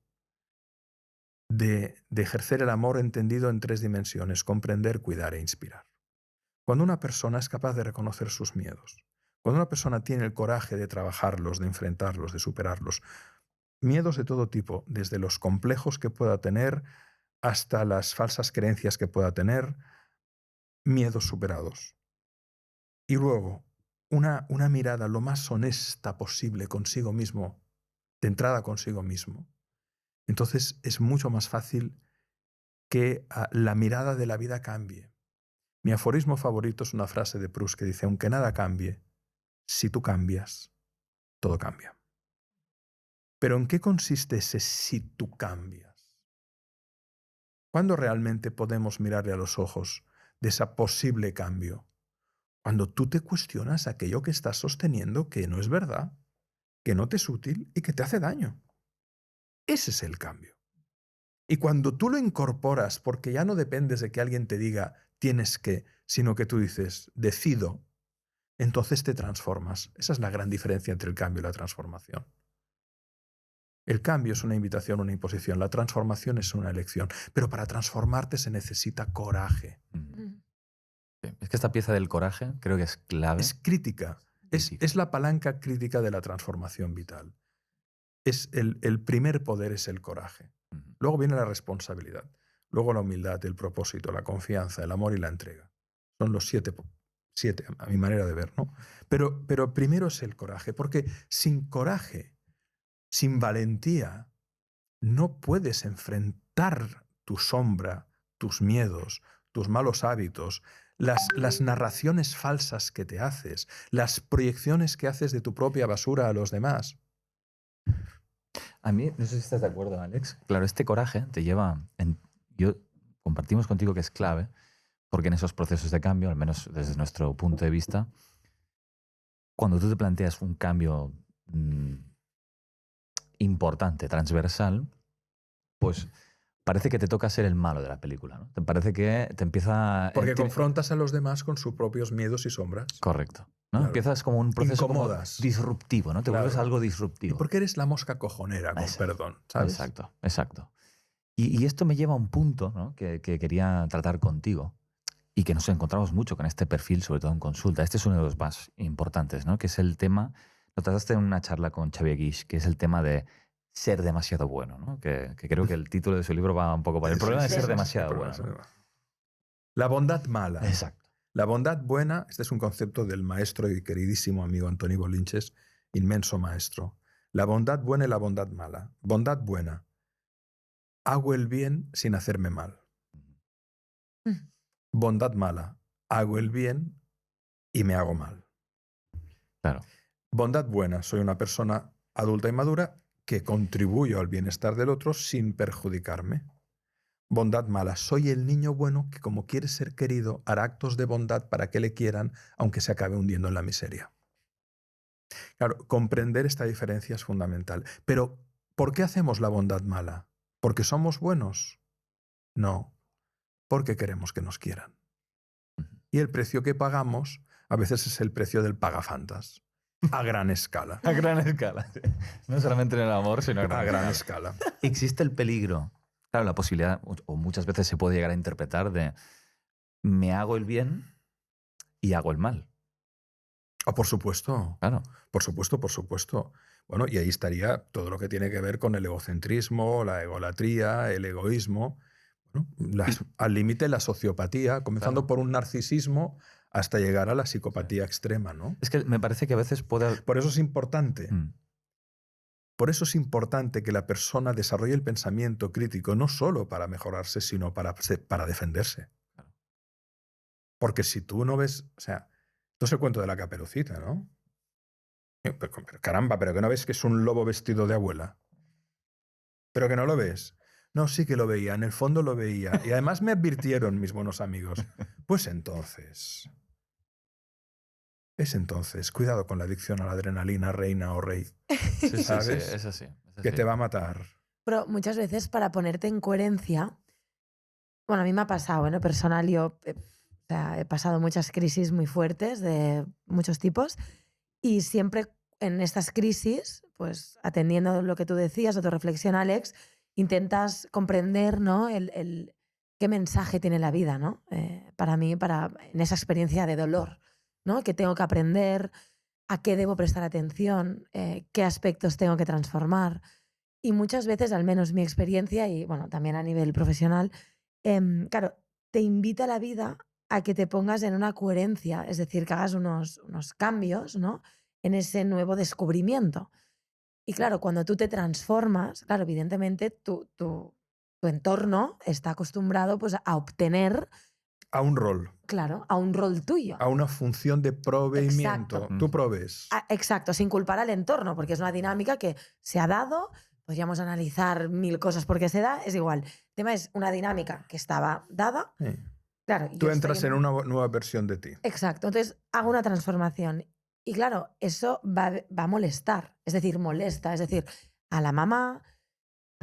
de ejercer el amor entendido en 3 dimensiones: comprender, cuidar e inspirar. Cuando una persona es capaz de reconocer sus miedos, cuando una persona tiene el coraje de trabajarlos, de enfrentarlos, de superarlos, miedos de todo tipo, desde los complejos que pueda tener hasta las falsas creencias que pueda tener, miedos superados. Y luego, una mirada lo más honesta posible consigo mismo, de entrada consigo mismo. Entonces es mucho más fácil que la mirada de la vida cambie. Mi aforismo favorito es una frase de Proust que dice: aunque nada cambie, si tú cambias, todo cambia. Pero ¿en qué consiste ese si tú cambias? ¿Cuándo realmente podemos mirarle a los ojos de ese posible cambio? Cuando tú te cuestionas aquello que estás sosteniendo que no es verdad, que no te es útil y que te hace daño. Ese es el cambio. Y cuando tú lo incorporas, porque ya no dependes de que alguien te diga tienes que, sino que tú dices decido, entonces te transformas. Esa es la gran diferencia entre el cambio y la transformación. El cambio es una invitación, una imposición. La transformación es una elección. Pero para transformarte se necesita coraje. Sí. Es que esta pieza del coraje creo que es clave. Es crítica. Es la palanca crítica de la transformación vital. El primer poder es el coraje. Luego viene la responsabilidad. Luego la humildad, el propósito, la confianza, el amor y la entrega. Son los 7 a mi manera de ver, ¿no? Pero primero es el coraje, porque sin coraje, sin valentía, no puedes enfrentar tu sombra, tus miedos, tus malos hábitos, las narraciones falsas que te haces, las proyecciones que haces de tu propia basura a los demás. A mí, no sé si estás de acuerdo, Alex. Claro, este coraje te lleva... compartimos contigo que es clave, porque en esos procesos de cambio, al menos desde nuestro punto de vista, cuando tú te planteas un cambio importante, transversal, pues parece que te toca ser el malo de la película, ¿no? Te parece que te empieza... Porque confrontas a los demás con sus propios miedos y sombras. Correcto. ¿no? Claro. Empiezas como un proceso como disruptivo, ¿no? Te vuelves algo disruptivo. Y porque eres la mosca cojonera, con perdón, ¿sabes? Exacto, exacto. Y esto me lleva a un punto, ¿no? que quería tratar contigo y que nos encontramos mucho con este perfil, sobre todo en consulta. Este es uno de los más importantes, ¿no? Que es el tema, lo trataste en una charla con Xavier Guix, que es el tema de ser demasiado bueno, ¿no? Que creo que el título de su libro va un poco por el problema de ser demasiado bueno. ¿no? La bondad mala. Exacto. La bondad buena, este es un concepto del maestro y queridísimo amigo Antoni Bolinches, inmenso maestro. La bondad buena y la bondad mala. Bondad buena. Hago el bien sin hacerme mal. Bondad mala. Hago el bien y me hago mal. Claro. Bondad buena. Soy una persona adulta y madura que contribuyo al bienestar del otro sin perjudicarme. Bondad mala. Soy el niño bueno que, como quiere ser querido, hará actos de bondad para que le quieran, aunque se acabe hundiendo en la miseria. Claro, comprender esta diferencia es fundamental. Pero, ¿por qué hacemos la bondad mala? ¿Porque somos buenos? No, porque queremos que nos quieran. Y el precio que pagamos a veces es el precio del pagafantas. A gran escala. A gran escala. No solamente en el amor, sino a gran escala. Existe el peligro. Claro, la posibilidad, o muchas veces se puede llegar a interpretar de me hago el bien y hago el mal. Oh, por supuesto. Claro. Por supuesto, por supuesto. Bueno, y ahí estaría todo lo que tiene que ver con el egocentrismo, la egolatría, el egoísmo. Bueno, al límite la sociopatía, comenzando por un narcisismo hasta llegar a la psicopatía extrema, ¿no? Es que me parece que a veces puede... Por eso es importante. Por eso es importante que la persona desarrolle el pensamiento crítico no solo para mejorarse, sino para defenderse. Porque si tú no ves... O sea, esto es el cuento de la Caperucita, ¿no? Pero caramba, pero que no ves que es un lobo vestido de abuela. Pero que no lo ves. No, sí que lo veía, en el fondo lo veía. Y además me advirtieron mis buenos amigos. Pues entonces, cuidado con la adicción a la adrenalina, reina o rey, Sí, ¿sabes? sí, eso sí. Que te va a matar. Pero muchas veces para ponerte en coherencia, bueno, a mí me ha pasado, ¿no? Personal, yo o sea, he pasado muchas crisis muy fuertes de muchos tipos y siempre en estas crisis, pues atendiendo lo que tú decías, a tu reflexión, Alex, intentas comprender, ¿no? Qué mensaje tiene la vida, ¿no? Para mí, en esa experiencia de dolor, ¿no? ¿Qué tengo que aprender? ¿A qué debo prestar atención? ¿Qué aspectos tengo que transformar? Y muchas veces, al menos mi experiencia y bueno, también a nivel profesional, claro, te invita la vida a que te pongas en una coherencia, es decir, que hagas unos cambios, ¿no? En ese nuevo descubrimiento. Y claro, cuando tú te transformas, claro, evidentemente tu entorno está acostumbrado pues, a obtener, A un rol, claro, a un rol tuyo. a una función de proveimiento. Exacto. Tú provees. Exacto, sin culpar al entorno, porque es una dinámica que se ha dado, podríamos analizar 1000 cosas por qué se da, es igual. El tema es una dinámica que estaba dada. Sí. Claro, Tú yo entras estoy en una nueva versión de ti. Exacto, entonces hago una transformación. Y claro, eso va a molestar, es decir, molesta, es decir, a la mamá,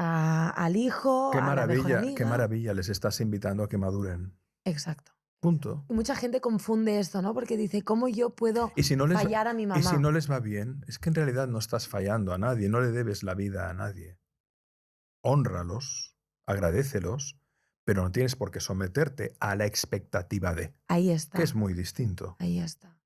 al hijo, Qué a la mejor qué amiga. maravilla les estás invitando a que maduren. Exacto. Punto. Y mucha gente confunde esto, ¿no? Porque dice, ¿cómo yo puedo Y si no les, fallar a mi mamá? y si no les va bien, es que en realidad no estás fallando a nadie, no le debes la vida a nadie. Hónralos, agradécelos, pero no tienes por qué someterte a la expectativa de, Ahí está. que es muy distinto. Ahí está.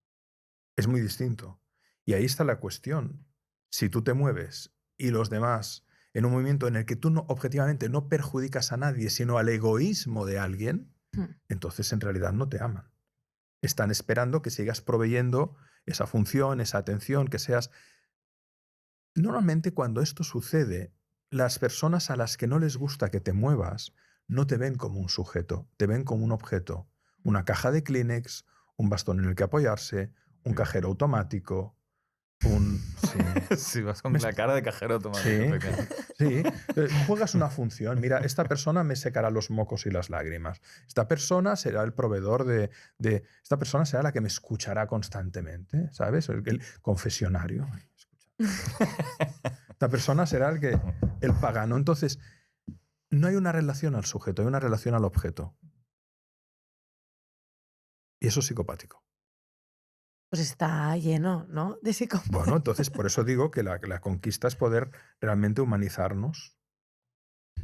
Es muy distinto. Y ahí está la cuestión. Si tú te mueves y los demás en un movimiento en el que tú no, objetivamente no perjudicas a nadie, sino al egoísmo de alguien, entonces en realidad no te aman. Están esperando que sigas proveyendo esa función, esa atención, que seas... Normalmente cuando esto sucede, las personas a las que no les gusta que te muevas no te ven como un sujeto, te ven como un objeto. Una caja de Kleenex, un bastón en el que apoyarse, un cajero automático, Sí. Sí, vas con la cara de cajero automático. Sí, juegas una función. Mira, esta persona me secará los mocos y las lágrimas. Esta persona será el proveedor esta persona será la que me escuchará constantemente, ¿sabes? El confesionario. Esta persona será el pagano. Entonces, no hay una relación al sujeto, hay una relación al objeto. Y eso es psicopático. Pues está lleno, ¿no? De psicopatía. Bueno, entonces por eso digo que la conquista es poder realmente humanizarnos.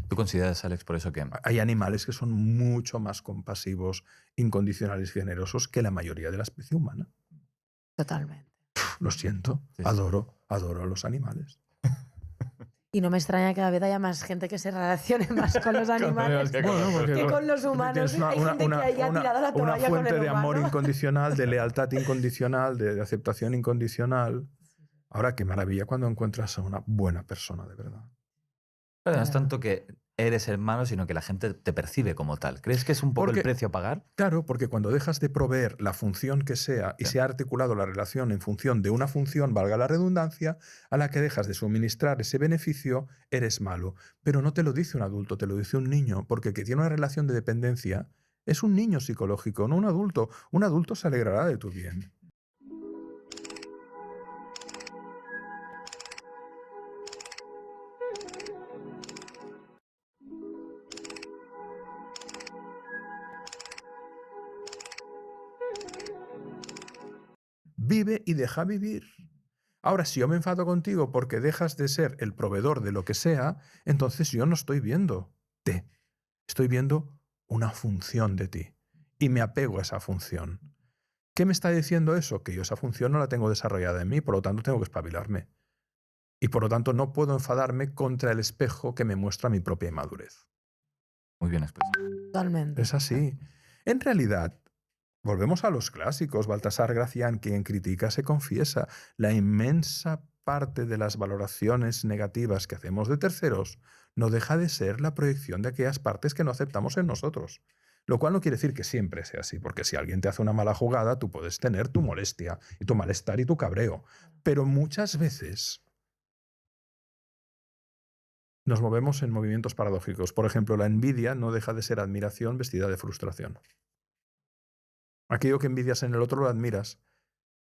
¿Tú consideras, Alex, por eso que...? Hay animales que son mucho más compasivos, incondicionales y generosos que la mayoría de la especie humana. Totalmente. Lo siento, Sí. adoro a los animales. Y no me extraña que cada vez haya más gente que se relacione más con los animales que con los humanos. Hay gente que haya tirado la toalla una fuente con el de amor humano. incondicional, de lealtad incondicional, de aceptación incondicional. Ahora, qué maravilla cuando encuentras a una buena persona, de verdad. Pero no es tanto que eres hermano, sino que la gente te percibe como tal. ¿Crees que es un poco el precio a pagar? Claro, porque cuando dejas de proveer la función que sea y se ha articulado la relación en función de una función, valga la redundancia, a la que dejas de suministrar ese beneficio, eres malo. Pero no te lo dice un adulto, te lo dice un niño, porque el que tiene una relación de dependencia es un niño psicológico, no un adulto. Un adulto se alegrará de tu bien. Vive y deja vivir. Ahora, si yo me enfado contigo porque dejas de ser el proveedor de lo que sea, entonces yo no estoy viéndote. Estoy viendo una función de ti. Y me apego a esa función. ¿Qué me está diciendo eso? Que yo esa función no la tengo desarrollada en mí, por lo tanto tengo que espabilarme. Y por lo tanto no puedo enfadarme contra el espejo que me muestra mi propia inmadurez. Muy bien expresado. Totalmente. Es así. En realidad, volvemos a los clásicos. Baltasar Gracián, quien critica se confiesa. La inmensa parte de las valoraciones negativas que hacemos de terceros no deja de ser la proyección de aquellas partes que no aceptamos en nosotros. Lo cual no quiere decir que siempre sea así, porque si alguien te hace una mala jugada, tú puedes tener tu molestia y tu malestar y tu cabreo. Pero muchas veces nos movemos en movimientos paradójicos. Por ejemplo, la envidia no deja de ser admiración vestida de frustración. Aquello que envidias en el otro lo admiras.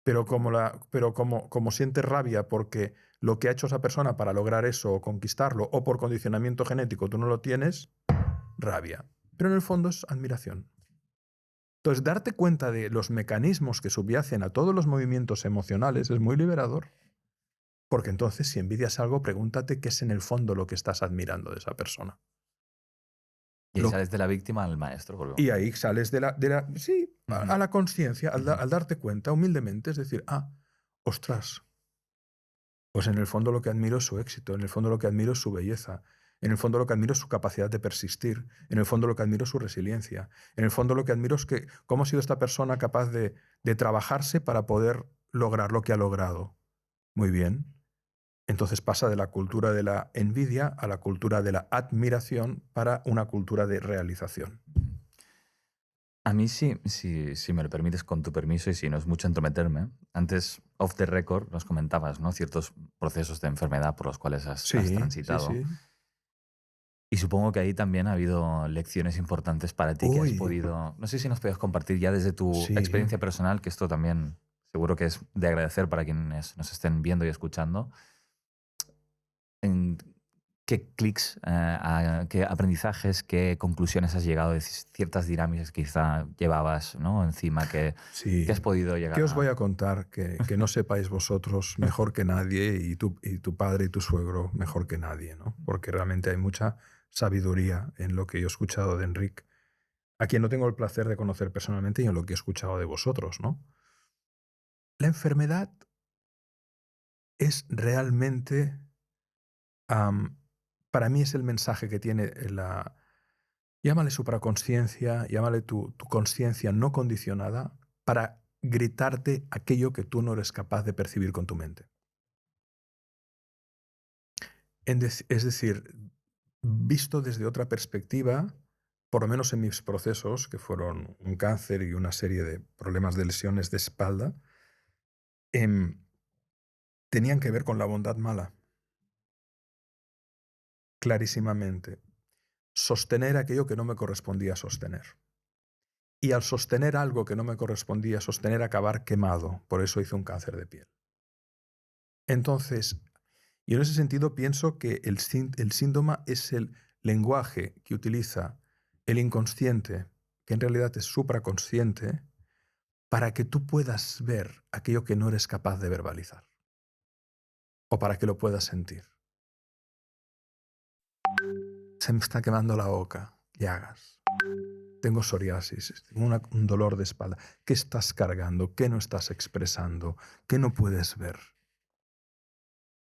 Pero como sientes rabia porque lo que ha hecho esa persona para lograr eso o conquistarlo, o por condicionamiento genético tú no lo tienes, rabia. Pero en el fondo es admiración. Entonces, darte cuenta de los mecanismos que subyacen a todos los movimientos emocionales es muy liberador. Porque entonces, si envidias algo, pregúntate qué es en el fondo lo que estás admirando de esa persona. Y ahí Lo- sales de la víctima al maestro. Porque, Y ahí sales sí, Ujú. a la conciencia, al darte cuenta humildemente, es decir, ostras, pues en el fondo lo que admiro es su éxito, en el fondo lo que admiro es su belleza, en el fondo lo que admiro es su capacidad de persistir, en el fondo lo que admiro es su resiliencia, en el fondo lo que admiro es que cómo ha sido esta persona capaz de trabajarse para poder lograr lo que ha logrado. Muy bien. Entonces pasa de la cultura de la envidia a la cultura de la admiración para una cultura de realización. A mí sí, si me lo permites, con tu permiso y si no es mucho entrometerme, antes, off the record, nos comentabas, ¿no? Ciertos procesos de enfermedad por los cuales has Sí, sí, transitado. sí. Y supongo que ahí también ha habido lecciones importantes para ti que has Uy, podido, no sé si nos puedes compartir ya desde tu sí. experiencia personal, que esto también seguro que es de agradecer para quienes nos estén viendo y escuchando, en qué clics, qué aprendizajes, qué conclusiones has llegado de ciertas dinámicas que quizá llevabas, ¿no? Encima que Sí. has podido llegar ¿Qué os voy a... a contar que no sepáis vosotros mejor que nadie y tu padre y tu suegro mejor que nadie, ¿no? Porque realmente hay mucha sabiduría en lo que yo he escuchado de Enric, a quien no tengo el placer de conocer personalmente y en lo que he escuchado de vosotros, ¿no? La enfermedad es realmente, para mí es el mensaje que tiene llámale supraconsciencia, llámale tu consciencia no condicionada para gritarte aquello que tú no eres capaz de percibir con tu mente. Es decir, visto desde otra perspectiva, por lo menos en mis procesos, que fueron un cáncer y una serie de problemas de lesiones de espalda, em, tenían que ver con la bondad mala, clarísimamente. Sostener aquello que no me correspondía sostener. Y al sostener algo que no me correspondía sostener, acabar quemado. Por eso hice un cáncer de piel. Entonces, y en ese sentido pienso que el síntoma es el lenguaje que utiliza el inconsciente, que en realidad es supraconsciente, para que tú puedas ver aquello que no eres capaz de verbalizar. O para que lo puedas sentir. Se me está quemando la boca, llagas. Tengo psoriasis, tengo un dolor de espalda. ¿Qué estás cargando? ¿Qué no estás expresando? ¿Qué no puedes ver?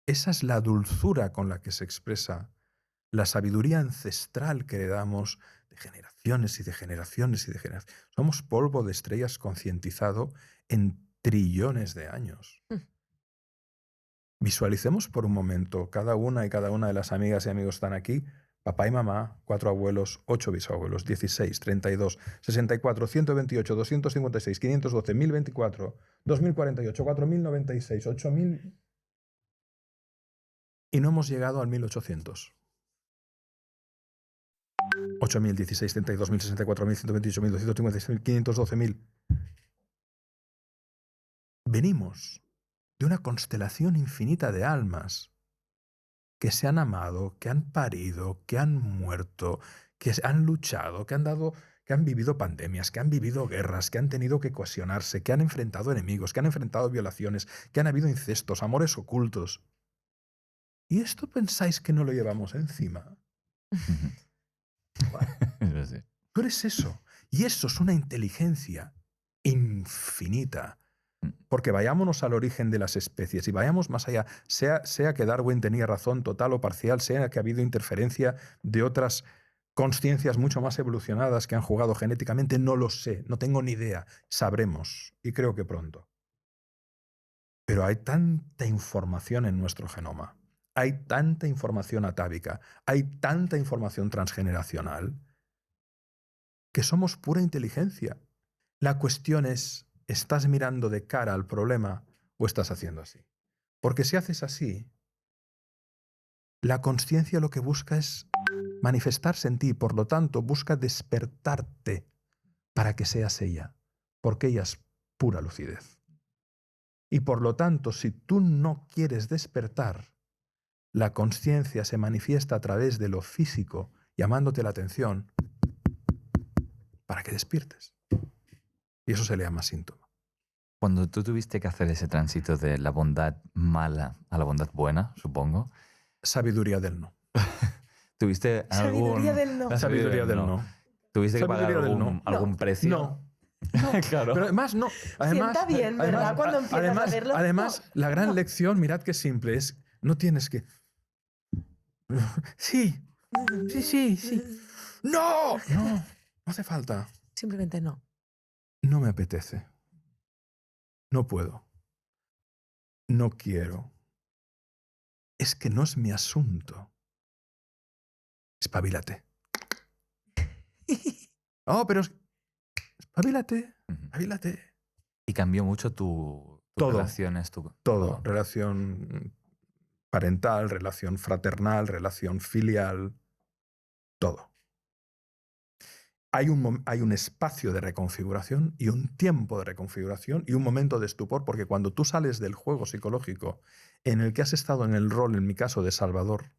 Esa es la dulzura con la que se expresa la sabiduría ancestral que heredamos de generaciones y de generaciones y de generaciones. Somos polvo de estrellas concientizado en trillones de años. Visualicemos por un momento, cada una y cada una de las amigas y amigos están aquí, papá y mamá, 4 abuelos, 8 bisabuelos, 16, 32, 64, 128, 256, 512, 1024, 2048, 4096, 8000... Y no hemos llegado al 1800. 8.000, 16, 32.000, 64.000, 128.000, 256.000, 512.000. Venimos de una constelación infinita de almas que se han amado, que han parido, que han muerto, que han luchado, que han vivido pandemias, que han vivido guerras, que han tenido que cohesionarse, que han enfrentado enemigos, que han enfrentado violaciones, que han habido incestos, amores ocultos. ¿Y esto pensáis que no lo llevamos encima? Bueno, Sí. tú eres eso. Y eso es una inteligencia infinita. Porque vayámonos al origen de las especies y vayamos más allá, sea que Darwin tenía razón total o parcial, sea que ha habido interferencia de otras consciencias mucho más evolucionadas que han jugado genéticamente, no lo sé, no tengo ni idea, sabremos y creo que pronto. Pero hay tanta información en nuestro genoma, hay tanta información atávica, hay tanta información transgeneracional, que somos pura inteligencia. La cuestión es, ¿estás mirando de cara al problema o estás haciendo así? Porque si haces así, la consciencia lo que busca es manifestarse en ti, por lo tanto busca despertarte para que seas ella. porque ella es pura lucidez. Y por lo tanto, si tú no quieres despertar, la consciencia se manifiesta a través de lo físico, llamándote la atención para que despiertes. Y eso se le llama síntoma. Cuando tú tuviste que hacer ese tránsito de la bondad mala a la bondad buena, supongo, Sabiduría del no. ¿tuviste Sabiduría del no. La Sabiduría del no. ¿Tuviste que pagar Sabiduría del no. algún precio? No. Claro. Pero además, no. Además, Sienta bien, ¿verdad? Cuando empiezas a hacerlo. Además, No. la gran No. lección, mirad qué simple es, no tienes que... Sí. ¡No! No hace falta. Simplemente no. No me apetece. No puedo. No quiero. Es que no es mi asunto. Espabilate. Oh, pero espabilate. Espabilate. Y cambió mucho tus Todo. relaciones. Todo. Relación parental, relación fraternal, relación filial. Todo. Hay un espacio de reconfiguración y un tiempo de reconfiguración y un momento de estupor, porque cuando tú sales del juego psicológico en el que has estado en el rol, en mi caso, de salvador,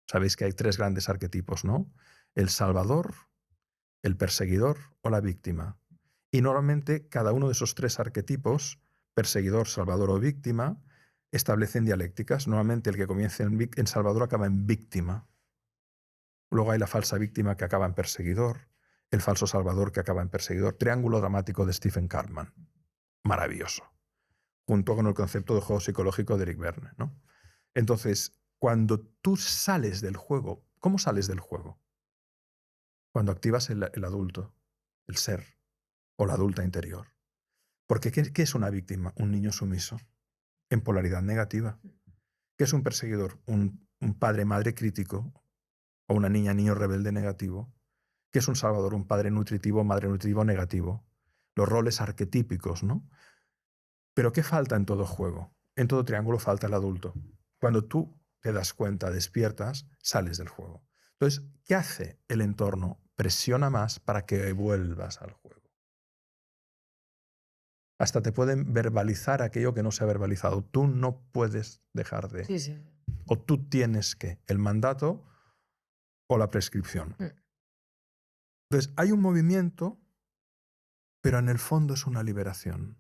sabéis que hay 3 grandes arquetipos, ¿no? El salvador, el perseguidor o la víctima. Y normalmente cada uno de esos 3 arquetipos, perseguidor, salvador o víctima, establecen dialécticas. Normalmente el que comienza en salvador acaba en víctima. Luego hay la falsa víctima que acaba en perseguidor, el falso salvador que acaba en perseguidor. Triángulo dramático de Stephen Cartman. Maravilloso. Junto con el concepto de juego psicológico de Eric Berne, ¿no? Entonces, cuando tú sales del juego, ¿cómo sales del juego? Cuando activas el adulto, el ser, o la adulta interior. Porque ¿qué es una víctima? Un niño sumiso, en polaridad negativa. ¿Qué es un perseguidor? Un padre-madre crítico, o una niña-niño rebelde negativo. ¿Qué es un salvador? Un padre nutritivo, madre nutritivo negativo. Los roles arquetípicos, ¿no? Pero ¿qué falta en todo juego? En todo triángulo falta el adulto. Cuando tú te das cuenta, despiertas, sales del juego. Entonces, ¿qué hace el entorno? Presiona más para que vuelvas al juego. Hasta te pueden verbalizar aquello que no se ha verbalizado. Tú no puedes dejar de... Sí. O tú tienes que, el mandato o la prescripción. Entonces, hay un movimiento, pero en el fondo es una liberación.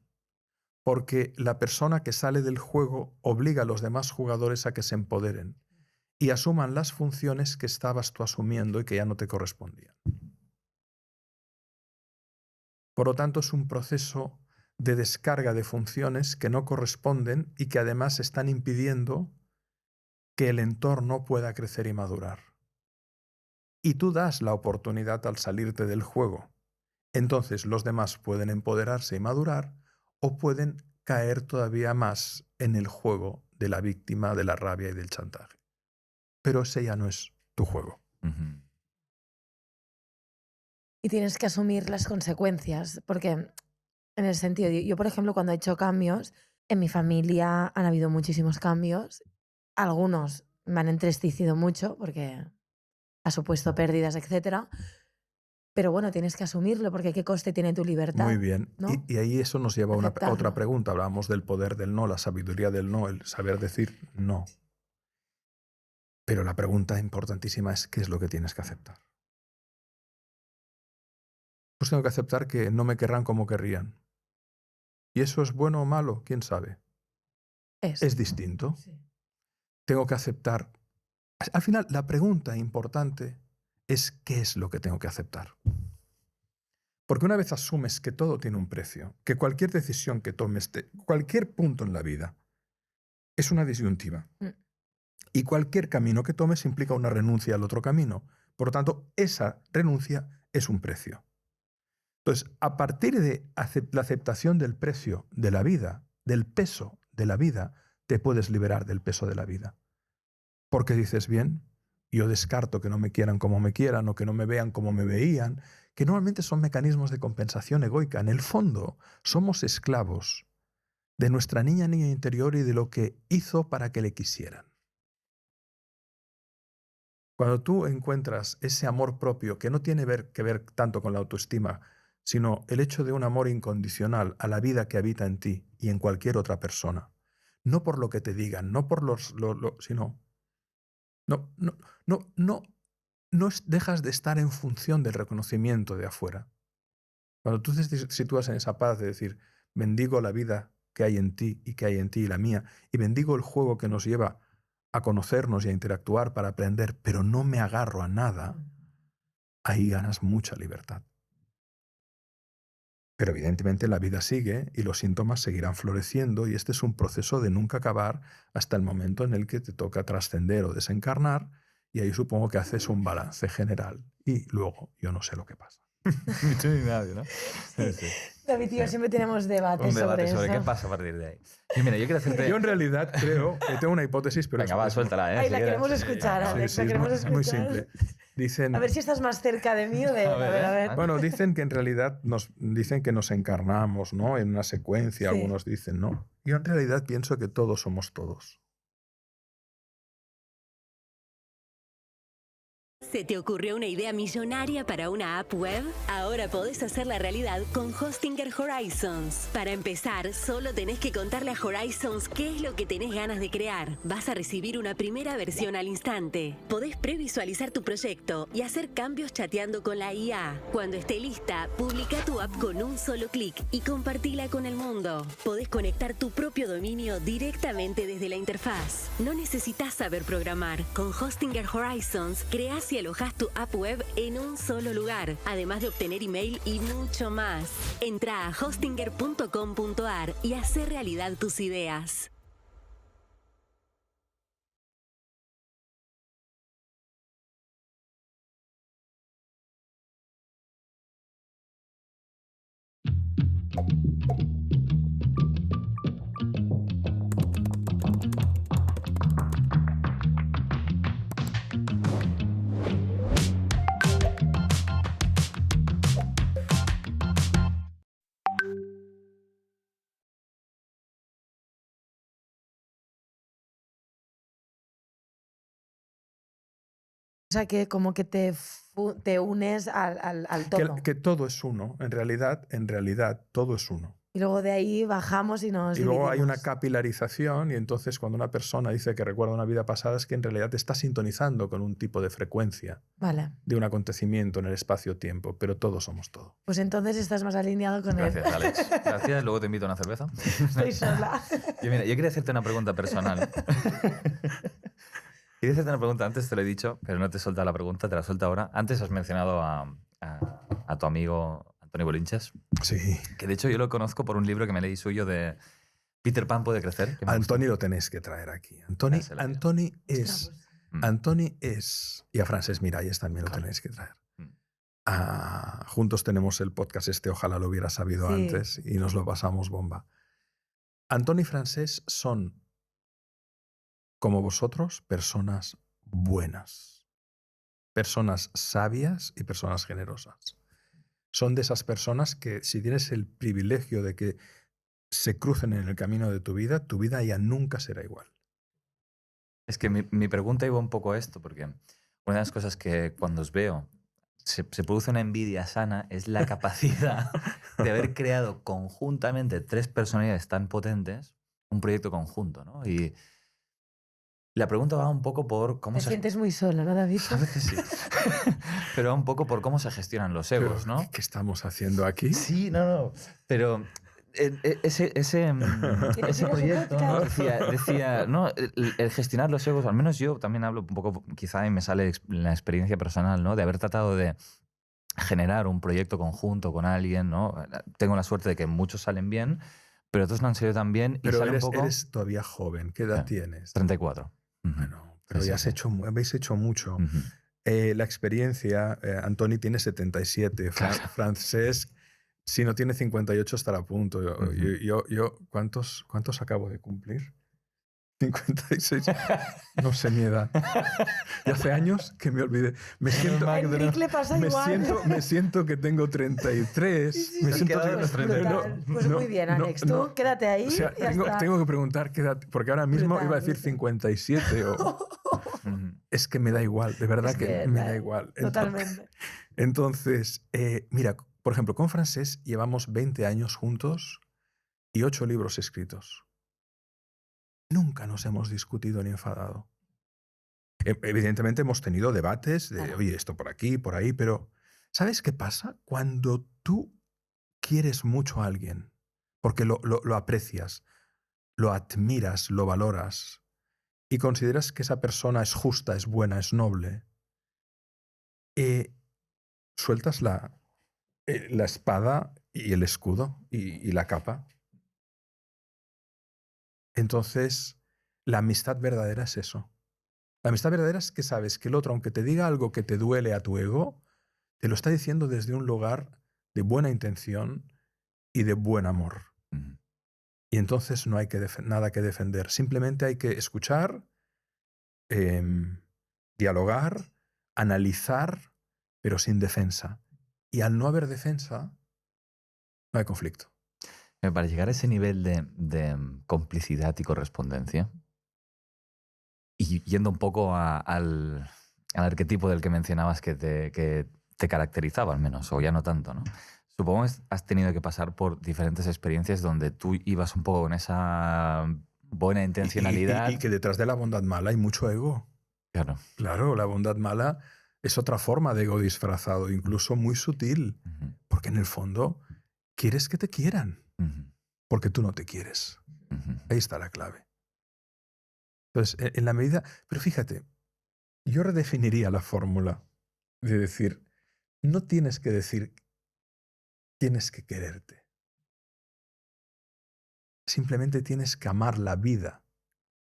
Porque la persona que sale del juego obliga a los demás jugadores a que se empoderen y asuman las funciones que estabas tú asumiendo y que ya no te correspondían. Por lo tanto, es un proceso de descarga de funciones que no corresponden y que además están impidiendo que el entorno pueda crecer y madurar. Y tú das la oportunidad al salirte del juego. Entonces los demás pueden empoderarse y madurar o pueden caer todavía más en el juego de la víctima, de la rabia y del chantaje. Pero ese ya no es tu juego. Y tienes que asumir las consecuencias, porque en el sentido, yo por ejemplo cuando he hecho cambios, en mi familia han habido muchísimos cambios, algunos me han entristecido mucho porque ha supuesto pérdidas, etcétera. Pero bueno, tienes que asumirlo porque qué coste tiene tu libertad. Muy bien. ¿No? Y ahí eso nos lleva a otra Aceptarlo. pregunta. Hablábamos del poder del no, la sabiduría del no, el saber decir no. Pero la pregunta importantísima es ¿qué es lo que tienes que aceptar? Pues tengo que aceptar que no me querrán como querrían. ¿Y eso es bueno o malo? ¿Quién sabe? Es distinto. Sí. Tengo que aceptar. Al final, la pregunta importante es ¿qué es lo que tengo que aceptar? Porque una vez asumes que todo tiene un precio, que cualquier decisión que tomes, cualquier punto en la vida, es una disyuntiva. Y cualquier camino que tomes implica una renuncia al otro camino. Por lo tanto, esa renuncia es un precio. Entonces, a partir de la aceptación del precio de la vida, del peso de la vida, te puedes liberar del peso de la vida. Porque dices, bien, yo descarto que no me quieran como me quieran o que no me vean como me veían, que normalmente son mecanismos de compensación egoica. En el fondo, somos esclavos de nuestra niña interior y de lo que hizo para que le quisieran. Cuando tú encuentras ese amor propio que no tiene que ver tanto con la autoestima sino el hecho de un amor incondicional a la vida que habita en ti y en cualquier otra persona. No por lo que te digan, no por sino... No dejas de estar en función del reconocimiento de afuera. Cuando tú te sitúas en esa paz de decir, bendigo la vida que hay en ti y que hay en ti y la mía, y bendigo el juego que nos lleva a conocernos y a interactuar para aprender, pero no me agarro a nada, ahí ganas mucha libertad. Pero evidentemente la vida sigue y los síntomas seguirán floreciendo y este es un proceso de nunca acabar hasta el momento en el que te toca trascender o desencarnar y ahí supongo que haces un balance general y luego yo no sé lo que pasa. Ni tú ni nadie, ¿no? Sí. David y yo siempre tenemos debates sobre eso. Qué pasa a partir de ahí. Y mira, yo quiero hacerte... Yo en realidad creo que tengo una hipótesis, pero... Venga, va, suéltala, ¿eh? Ay, la queremos escuchar, Alex, la queremos escuchar. Muy simple. Dicen, a ver si estás más cerca de mí o de... A ver. Bueno, dicen que en realidad dicen que nos encarnamos, ¿no? En una secuencia, sí. Algunos dicen, ¿no? Yo en realidad pienso que todos somos todos. ¿Se te ocurrió una idea millonaria para una app web? Ahora podés hacerla realidad con Hostinger Horizons. Para empezar, solo tenés que contarle a Horizons qué es lo que tenés ganas de crear. Vas a recibir una primera versión al instante. Podés previsualizar tu proyecto y hacer cambios chateando con la IA. Cuando esté lista, publica tu app con un solo clic y compartila con el mundo. Podés conectar tu propio dominio directamente desde la interfaz. No necesitas saber programar. Con Hostinger Horizons, creás y alojas tu app web en un solo lugar, además de obtener email y mucho más. Entra a hostinger.com.ar y haz realidad tus ideas. O sea, que como que te unes al todo. Que todo es uno. En realidad, todo es uno. Y luego de ahí bajamos y nos luego dividimos. Hay una capilarización y entonces cuando una persona dice que recuerda una vida pasada es que en realidad está sintonizando con un tipo de frecuencia de un acontecimiento en el espacio-tiempo, pero todos somos todo. Pues entonces estás más alineado con él. Gracias, Alex. Gracias, luego te invito a una cerveza. Estoy sola. Yo quería hacerte una pregunta personal. Quería hacerte una pregunta, antes te lo he dicho, pero no te he soltado la pregunta, te la suelto ahora. Antes has mencionado a tu amigo Antoni Bolinches. Sí. Que de hecho yo lo conozco por un libro que me leí suyo de Peter Pan puede crecer. Antoni lo tenéis que traer aquí. Antoni es... Y a Francesc Miralles también lo tenéis que traer. Juntos tenemos el podcast ojalá lo hubiera sabido antes y nos lo pasamos bomba. Antoni y Francesc son... como vosotros, personas buenas, personas sabias y personas generosas. Son de esas personas que si tienes el privilegio de que se crucen en el camino de tu vida ya nunca será igual. Es que mi pregunta iba un poco a esto, porque una de las cosas que cuando os veo se produce una envidia sana es la capacidad de haber creado conjuntamente 3 personalidades tan potentes, un proyecto conjunto, ¿no? Y la pregunta va un poco por cómo Te sientes muy solo, ¿no, David? A veces sí. Pero va un poco por cómo se gestionan los egos, ¿no? ¿Qué estamos haciendo aquí? Sí, no. Pero ese proyecto, ¿no? decía ¿no? El gestionar los egos, al menos yo también hablo un poco, quizá y me sale la experiencia personal, ¿no? De haber tratado de generar un proyecto conjunto con alguien, ¿no? Tengo la suerte de que muchos salen bien, pero otros no han salido tan bien. Pero y eres todavía joven. ¿Qué edad tienes? 34. Bueno, pero ya habéis hecho mucho. La experiencia, Antoni tiene 77, Francesc, si no tiene 58 estará a punto. Yo ¿cuántos acabo de cumplir? 56. No sé mi edad. Y hace años que me olvidé. Me siento que tengo 33. Sí, me siento que pues muy bien, Alex. Tú quédate ahí. O sea, tengo que preguntar qué edad, porque ahora mismo iba a decir 57 es que me da igual, de verdad que me da igual. Totalmente. Entonces, mira, Por ejemplo, con Francesc llevamos 20 años juntos y 8 libros escritos. Nunca nos hemos discutido ni enfadado. Evidentemente hemos tenido debates de, Claro. oye, esto por aquí, por ahí, pero ¿sabes qué pasa? Cuando tú quieres mucho a alguien, porque lo aprecias, lo admiras, lo valoras y consideras que esa persona es justa, es buena, es noble, sueltas la espada y el escudo y la capa. Entonces, la amistad verdadera es eso. La amistad verdadera es que sabes que el otro, aunque te diga algo que te duele a tu ego, te lo está diciendo desde un lugar de buena intención y de buen amor. Ujú. Y entonces no hay nada que defender. Simplemente hay que escuchar, dialogar, analizar, pero sin defensa. Y al no haber defensa, no hay conflicto. Para llegar a ese nivel de complicidad y correspondencia, y yendo un poco al arquetipo del que mencionabas que te caracterizaba al menos, o ya no tanto, ¿no? Supongo que has tenido que pasar por diferentes experiencias donde tú ibas un poco con esa buena intencionalidad. Y que detrás de la bondad mala hay mucho ego. Claro. Claro, la bondad mala es otra forma de ego disfrazado, incluso muy sutil, Ujú, porque en el fondo quieres que te quieran, ujú, porque tú no te quieres. ujú. Ahí está la clave. Entonces, en la medida... Pero fíjate, yo redefiniría la fórmula de decir, no tienes que decir, tienes que quererte. Simplemente tienes que amar la vida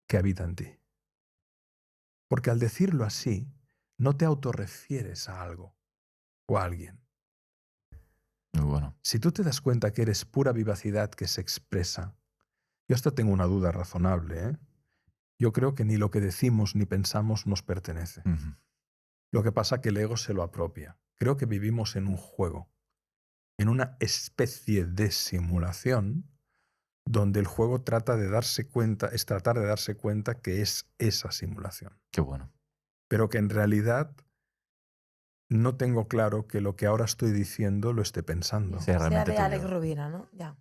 que habita en ti. Porque al decirlo así, no te autorrefieres a algo o a alguien. Muy bueno. Si tú te das cuenta que eres pura vivacidad que se expresa, yo hasta tengo una duda razonable, ¿eh? Yo creo que ni lo que decimos ni pensamos nos pertenece. Ujú. Lo que pasa es que el ego se lo apropia. Creo que vivimos en un juego, en una especie de simulación donde el juego es tratar de darse cuenta que es esa simulación. Qué bueno. Pero que en realidad no tengo claro que lo que ahora estoy diciendo lo esté pensando. Sí, Sea realmente de tuyo. Alex Rovira, ¿no? Ya.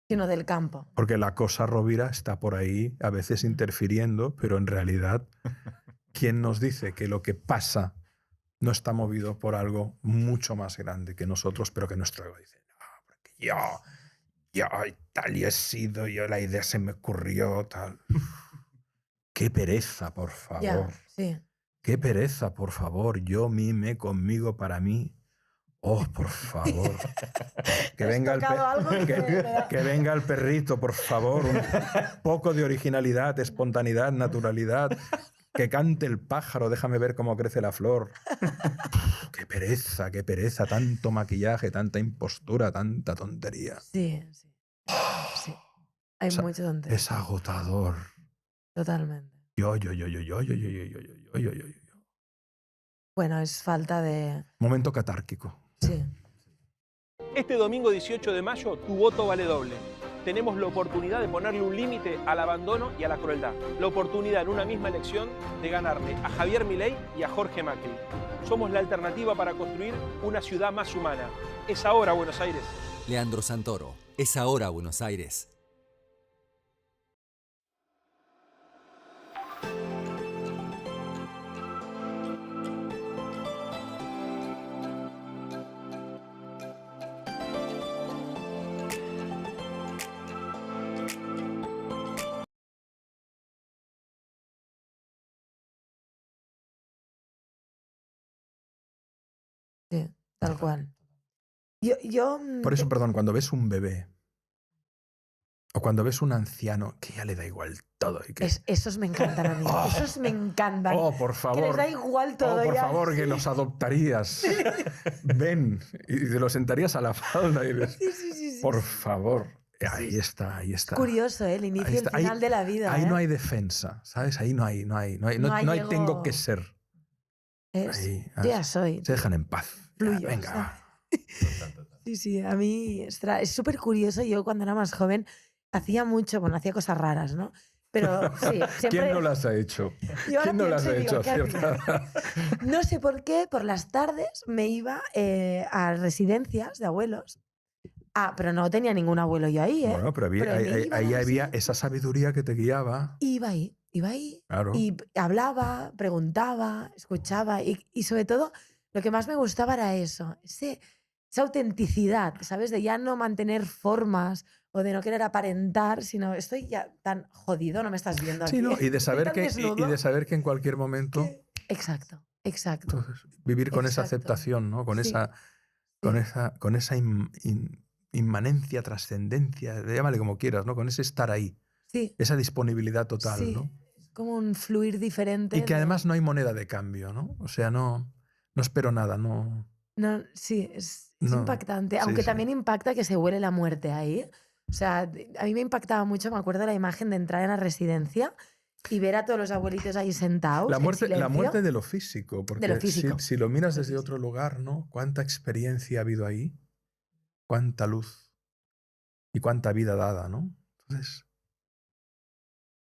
Sino del campo. Porque la cosa Rovira está por ahí a veces interfiriendo, pero en realidad, ¿quién nos dice que lo que pasa no está movido por algo mucho más grande que nosotros, pero que nuestro ego dice, no, porque yo tal y he sido, yo la idea se me ocurrió, tal. Qué pereza, por favor. Ya, sí. Qué pereza, por favor. Yo, mime, conmigo, para mí. Oh, por favor. Que ¿Has venga, tocado algo que venga el perrito, por favor. Un poco de originalidad, espontaneidad, naturalidad. Que cante el pájaro, déjame ver cómo crece la flor. Qué pereza. Tanto maquillaje, tanta impostura, tanta tontería. Sí, sí. Sí. Hay O sea, mucho tontería. Es agotador. Totalmente. Yo. Bueno, es falta de... Momento catárquico. Sí. Este domingo 18 de mayo, tu voto vale doble. Tenemos la oportunidad de ponerle un límite al abandono y a la crueldad. La oportunidad en una misma elección de ganarle a Javier Milei y a Jorge Macri. Somos la alternativa para construir una ciudad más humana. Es ahora Buenos Aires. Leandro Santoro. Es ahora Buenos Aires. Sí, tal cual. Yo Por eso, perdón, cuando ves un bebé o cuando ves un anciano que ya le da igual todo y que... esos me encantan a mí. Oh. Esos me encantan. Oh, por Que les favor. da igual todo. Oh, por ya. favor, que Sí. los adoptarías. Ven, y te los sentarías a la falda y dices, Sí. por favor. Ahí está. Es curioso, ¿eh? El inicio Ahí y el está. final de la vida. Ahí ¿eh? no hay defensa, ¿sabes? Ahí no hay No hay ego. tengo que ser. Es, Ahí, yo ya soy. se dejan en paz. Ya, Fluyo, venga, ¿sabes? va. Sí, a mí es súper curioso. Yo cuando era más joven hacía mucho, bueno, hacía cosas raras, ¿no? Pero sí, siempre... ¿Quién no las ha hecho? Yo ahora ¿Quién no las pienso ha y digo, hecho a ¿qué cierta hacía? edad? No sé por qué, por las tardes me iba a residencias de abuelos. Ah, pero no tenía ningún abuelo yo ahí, ¿eh? Bueno, pero Pero me iba a la ahí había residencia. esa sabiduría que te guiaba. Iba ahí Claro. y hablaba, preguntaba, escuchaba y sobre todo lo que más me gustaba era eso, esa autenticidad, ¿sabes? De ya no mantener formas o de no querer aparentar, sino estoy ya tan jodido, no me estás viendo aquí. Sí, ¿no? Y de Estoy saber tan que, y desnudo de saber que en cualquier momento, Exacto, exacto, entonces, vivir con esa exacto. aceptación, ¿no? Con Sí, esa, sí. con esa inmanencia, trascendencia, llámale como quieras, ¿no? Con ese estar ahí, Sí, esa disponibilidad total, ¿no? sí. Es como un fluir Y diferente que de... además no hay moneda de cambio, ¿no? O sea, no espero nada, no. No, sí, es No. impactante. Sí, Aunque sí. también impacta que se huele la muerte ahí. O sea, a mí me impactaba mucho, me acuerdo la imagen de entrar en la residencia y ver a todos los abuelitos ahí sentados, La en silencio. muerte de lo físico, De porque lo físico. si lo miras De lo desde físico. otro lugar, ¿no? Cuánta experiencia ha habido ahí, cuánta luz y cuánta vida dada, ¿no? Entonces,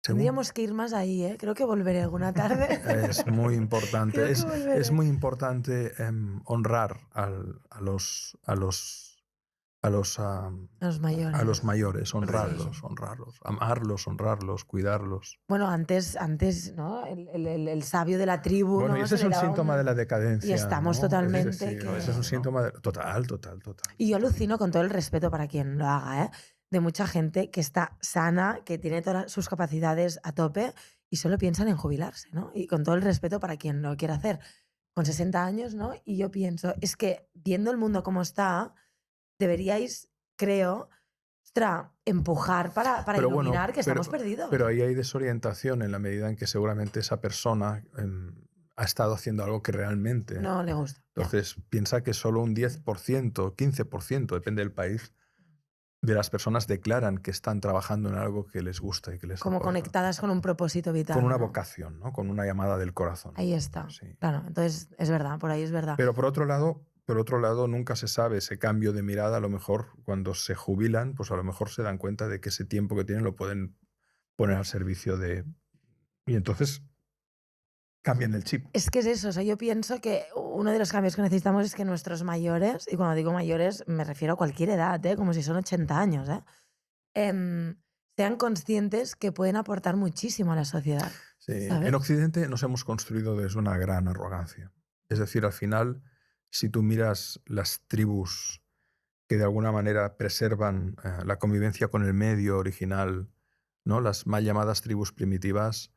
según Tendríamos que ir más ahí, ¿eh? Creo que volveré alguna tarde. es muy importante, Creo que es volveré. muy importante honrar a los A los mayores. a los mayores, Sí. honrarlos, amarlos, cuidarlos. Bueno, antes ¿no? El sabio de la tribu, Bueno, y ¿no? ese Se es le un daba síntoma de la Y decadencia, estamos ¿no? totalmente Ese es un síntoma de... Total. Y yo alucino con todo el respeto para quien lo haga, ¿eh? De mucha gente que está sana, que tiene todas sus capacidades a tope y solo piensan en jubilarse, ¿no? Y con todo el respeto para quien lo quiera hacer con 60 años, ¿no? Y yo pienso, es que viendo el mundo como está, deberíais, creo, empujar para Pero bueno, iluminar que estamos perdidos. pero ahí hay desorientación en la medida en que seguramente esa persona ha estado haciendo algo que realmente... No le gusta. Ya. Entonces, piensa que solo un 10%, 15%, depende del país, de las personas declaran que están trabajando en algo que les gusta y que les Como aporta. conectadas con un propósito vital. Con una ¿no? vocación, ¿no? Con una llamada del corazón. Ahí está. Sí. Claro, entonces es verdad, por ahí es verdad. Pero por otro lado, nunca se sabe ese cambio de mirada. A lo mejor cuando se jubilan, pues a lo mejor se dan cuenta de que ese tiempo que tienen lo pueden poner al servicio de... Y entonces cambian el chip. Es que es eso, o sea, yo pienso que uno de los cambios que necesitamos es que nuestros mayores, y cuando digo mayores me refiero a cualquier edad, como si son 80 años, sean conscientes que pueden aportar muchísimo a la sociedad. Sí. ¿Sabes? En Occidente nos hemos construido desde una gran arrogancia. Es decir, al final, si tú miras las tribus que de alguna manera preservan la convivencia con el medio original, ¿no? Las mal llamadas tribus primitivas,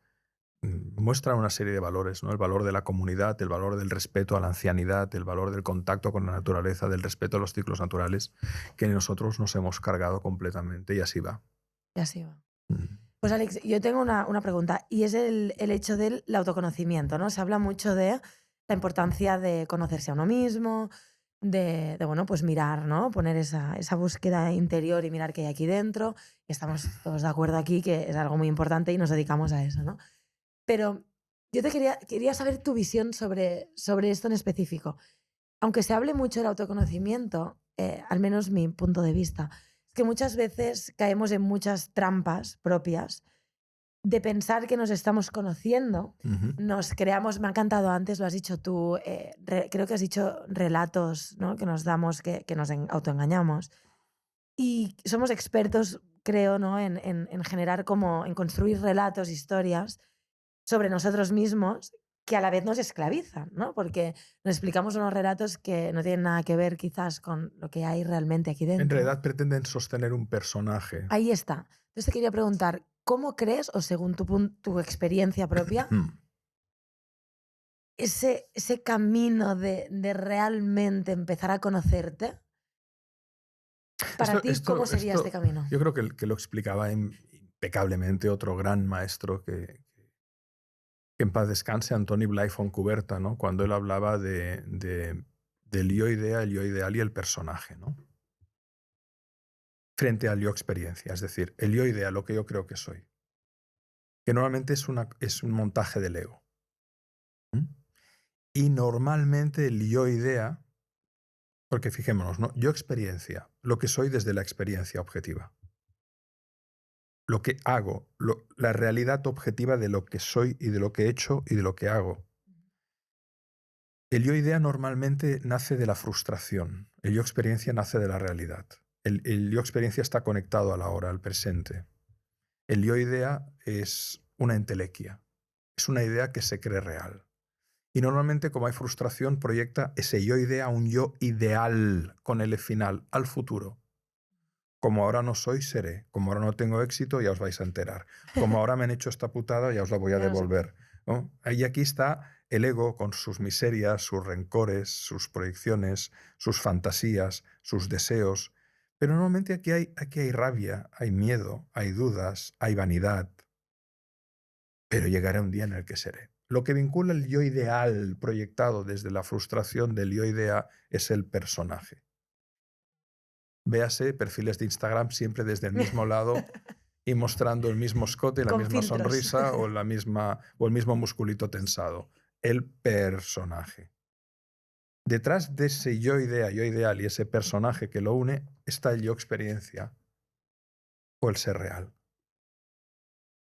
muestran una serie de valores, ¿no? El valor de la comunidad, el valor del respeto a la ancianidad, el valor del contacto con la naturaleza, del respeto a los ciclos naturales, que nosotros nos hemos cargado completamente y así va. Y así va. Pues Alex, yo tengo una pregunta y es el hecho del autoconocimiento, ¿no? Se habla mucho de la importancia de conocerse a uno mismo, de bueno, pues mirar, ¿no? Poner esa búsqueda interior y mirar qué hay aquí dentro. Y estamos todos de acuerdo aquí que es algo muy importante y nos dedicamos a eso, ¿no? Pero yo quería saber tu visión sobre esto en específico. Aunque se hable mucho del autoconocimiento, al menos mi punto de vista, es que muchas veces caemos en muchas trampas propias de pensar que nos estamos conociendo, nos creamos, me ha encantado antes, lo has dicho tú, creo que has dicho relatos, ¿no? Que nos damos, que nos autoengañamos. Y somos expertos, creo, ¿no? en generar en construir relatos, historias sobre nosotros mismos que a la vez nos esclavizan, ¿no? Porque nos explicamos unos relatos que no tienen nada que ver quizás con lo que hay realmente aquí dentro. En realidad pretenden sostener un personaje. Ahí está. Entonces te quería preguntar, ¿cómo crees, o según tu experiencia propia, ese camino de realmente empezar a conocerte? Para ti, ¿cómo sería este camino? Yo creo que lo explicaba impecablemente otro gran maestro que en paz descanse, Antoni Blai Fontcuberta, ¿no? Cuando él hablaba del yo-idea, el yo-ideal y el personaje, ¿no? Frente al yo-experiencia, es decir, el yo-idea, lo que yo creo que soy, que normalmente es un montaje del ego. Y normalmente el yo-idea, porque fijémonos, ¿no? Yo-experiencia, lo que soy desde la experiencia objetiva. lo que hago, la realidad objetiva de lo que soy y de lo que he hecho y de lo que hago. El yo-idea normalmente nace de la frustración. El yo-experiencia nace de la realidad. El yo-experiencia está conectado a la hora, al presente. El yo-idea es una entelequia. Es una idea que se cree real. Y normalmente, como hay frustración, proyecta ese yo-idea a un yo ideal con L final, al futuro. Como ahora no soy, seré. Como ahora no tengo éxito, ya os vais a enterar. Como ahora me han hecho esta putada, ya os la voy a devolver, ¿no? Y aquí está el ego con sus miserias, sus rencores, sus proyecciones, sus fantasías, sus deseos. Pero normalmente aquí hay rabia, hay miedo, hay dudas, hay vanidad. Pero llegará un día en el que seré. Lo que vincula el yo ideal proyectado desde la frustración del yo idea es el personaje. Véase perfiles de Instagram siempre desde el mismo lado y mostrando el mismo escote, la Con misma filtros. sonrisa o el mismo musculito tensado. El personaje. Detrás de ese yo idea, yo ideal y ese personaje que lo une está el yo experiencia o el ser real.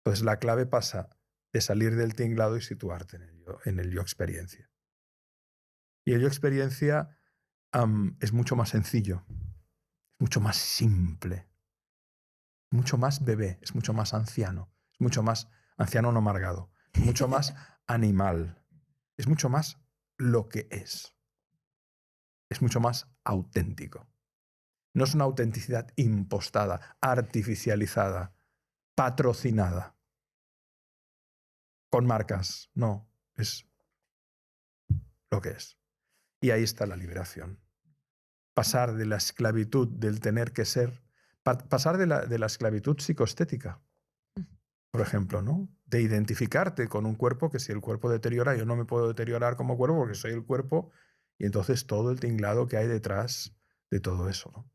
Entonces la clave pasa de salir del tinglado y situarte en el yo experiencia. Y el yo experiencia es mucho más sencillo, es mucho más simple, mucho más bebé, es mucho más anciano, es mucho más anciano no amargado, es mucho más animal, es mucho más lo que es mucho más auténtico. No es una autenticidad impostada, artificializada, patrocinada, con marcas, no, es lo que es. Y ahí está la liberación. Pasar de la esclavitud del tener que ser, pasar de la esclavitud psicoestética, por ejemplo, ¿no? De identificarte con un cuerpo que si el cuerpo deteriora, yo no me puedo deteriorar como cuerpo porque soy el cuerpo, y entonces todo el tinglado que hay detrás de todo eso, ¿no?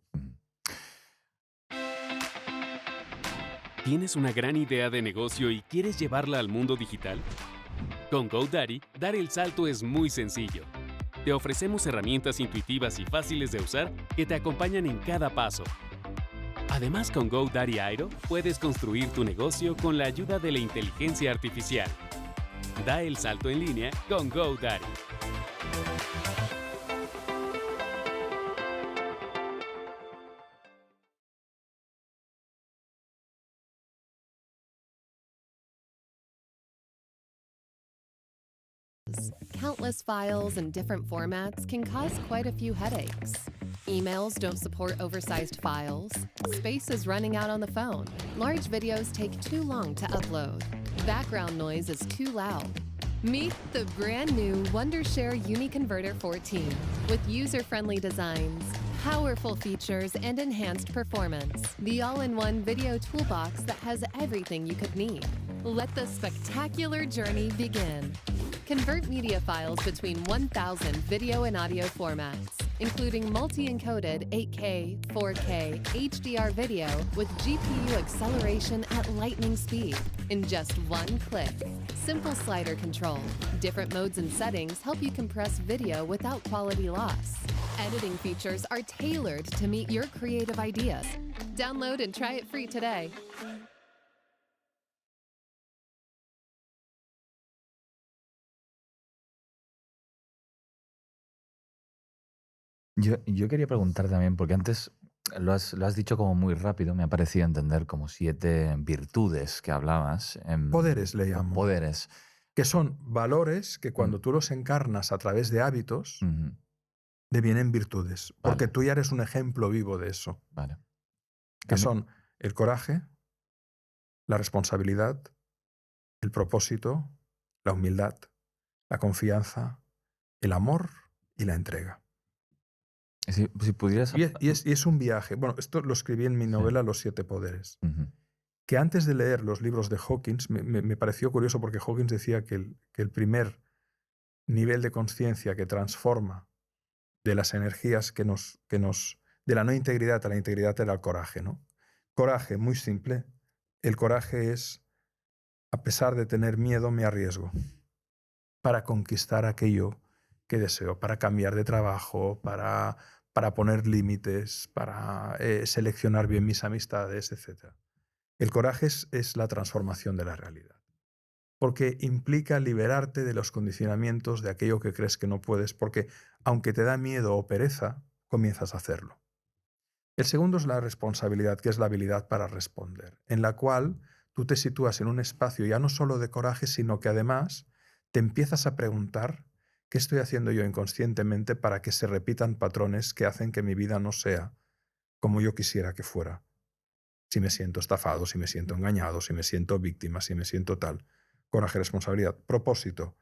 ¿Tienes una gran idea de negocio y quieres llevarla al mundo digital? Con GoDaddy, dar el salto es muy sencillo. Te ofrecemos herramientas intuitivas y fáciles de usar que te acompañan en cada paso. Además, con GoDaddy Airo puedes construir tu negocio con la ayuda de la inteligencia artificial. Da el salto en línea con GoDaddy. Countless files in different formats can cause quite a few headaches. Emails don't support oversized files. Space is running out on the phone. Large videos take too long to upload. Background noise is too loud. Meet the brand new Wondershare UniConverter 14 with user-friendly designs, powerful features, and enhanced performance. The all-in-one video toolbox that has everything you could need. Let the spectacular journey begin. Convert media files between 1,000 video and audio formats, including multi-encoded 8K, 4K, HDR video with GPU acceleration at lightning speed in just one click. Simple slider control. Different modes and settings help you compress video without quality loss. Editing features are tailored to meet your creative ideas. Download and try it free today. Yo quería preguntar también, porque antes lo has dicho como muy rápido, me ha parecido entender como 7 virtudes que hablabas. Poderes le llamo. Poderes. Que son valores que cuando tú los encarnas a través de hábitos, devienen virtudes. Porque Vale. tú ya eres un ejemplo vivo de eso. Vale. Que son el coraje, la responsabilidad, el propósito, la humildad, la confianza, el amor y la entrega. Si pudieras... Y es un viaje. Bueno, esto lo escribí en mi novela Los 7 poderes. Que antes de leer los libros de Hawkins, me pareció curioso porque Hawkins decía que el primer nivel de conciencia que transforma de las energías de la no integridad a la integridad era el coraje, ¿no? Coraje, muy simple. El coraje es, a pesar de tener miedo, me arriesgo para conquistar aquello que deseo, para cambiar de trabajo, para poner límites, para seleccionar bien mis amistades, etc. El coraje es la transformación de la realidad, porque implica liberarte de los condicionamientos de aquello que crees que no puedes, porque aunque te da miedo o pereza, comienzas a hacerlo. El segundo es la responsabilidad, que es la habilidad para responder, en la cual tú te sitúas en un espacio ya no solo de coraje, sino que además te empiezas a preguntar qué estoy haciendo yo inconscientemente para que se repitan patrones que hacen que mi vida no sea como yo quisiera que fuera. Si me siento estafado, si me siento engañado, si me siento víctima, si me siento tal. Coraje, responsabilidad. Propósito.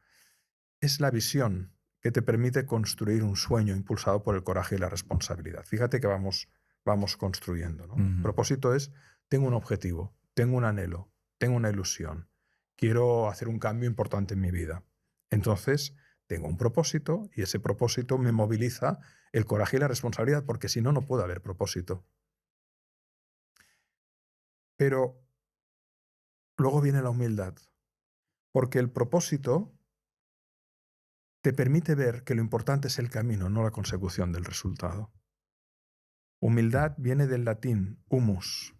Es la visión que te permite construir un sueño impulsado por el coraje y la responsabilidad. Fíjate que vamos construyendo, ¿no? Propósito es, tengo un objetivo, tengo un anhelo, tengo una ilusión, quiero hacer un cambio importante en mi vida. Entonces, tengo un propósito y ese propósito me moviliza el coraje y la responsabilidad, porque si no, no puede haber propósito. Pero luego viene la humildad, porque el propósito te permite ver que lo importante es el camino, no la consecución del resultado. Humildad viene del latín humus,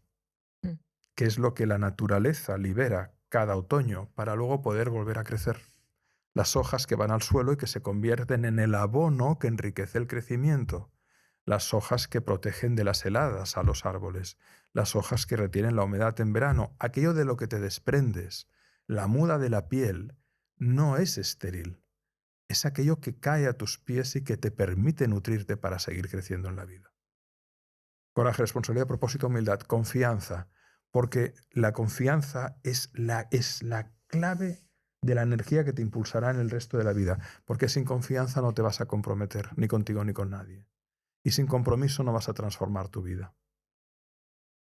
que es lo que la naturaleza libera cada otoño para luego poder volver a crecer. Las hojas que van al suelo y que se convierten en el abono que enriquece el crecimiento. Las hojas que protegen de las heladas a los árboles. Las hojas que retienen la humedad en verano. Aquello de lo que te desprendes, la muda de la piel, no es estéril. Es aquello que cae a tus pies y que te permite nutrirte para seguir creciendo en la vida. Coraje, responsabilidad, propósito, humildad, confianza. Porque la confianza es la clave de la energía que te impulsará en el resto de la vida. Porque sin confianza no te vas a comprometer, ni contigo ni con nadie. Y sin compromiso no vas a transformar tu vida.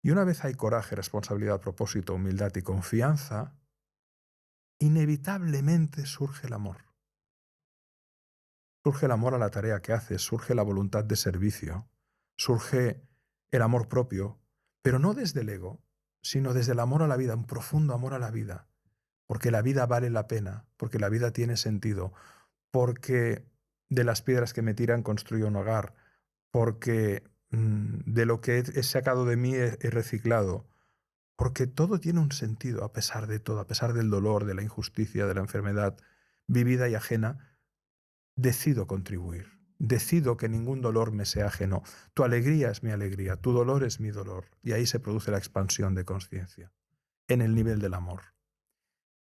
Y una vez hay coraje, responsabilidad, propósito, humildad y confianza, inevitablemente surge el amor. Surge el amor a la tarea que haces, surge la voluntad de servicio, surge el amor propio, pero no desde el ego, sino desde el amor a la vida, un profundo amor a la vida, porque la vida vale la pena, porque la vida tiene sentido, porque de las piedras que me tiran construyo un hogar, porque de lo que he sacado de mí he reciclado, porque todo tiene un sentido a pesar de todo, a pesar del dolor, de la injusticia, de la enfermedad vivida y ajena. Decido contribuir, decido que ningún dolor me sea ajeno. Tu alegría es mi alegría, tu dolor es mi dolor. Y ahí se produce la expansión de conciencia, en el nivel del amor.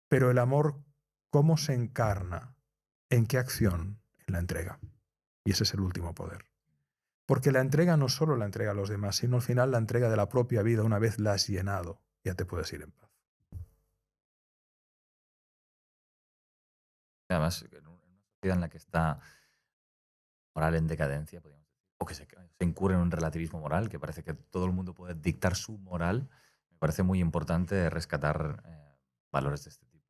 Pero el amor, ¿cómo se encarna? ¿En qué acción? En la entrega. Y ese es el último poder. Porque la entrega no solo la entrega a los demás, sino al final la entrega de la propia vida. Una vez la has llenado, ya te puedes ir en paz. Además, en una sociedad en la que está moral en decadencia, podríamos decir, o que se incurre en un relativismo moral, que parece que todo el mundo puede dictar su moral, me parece muy importante rescatar valores de este tipo.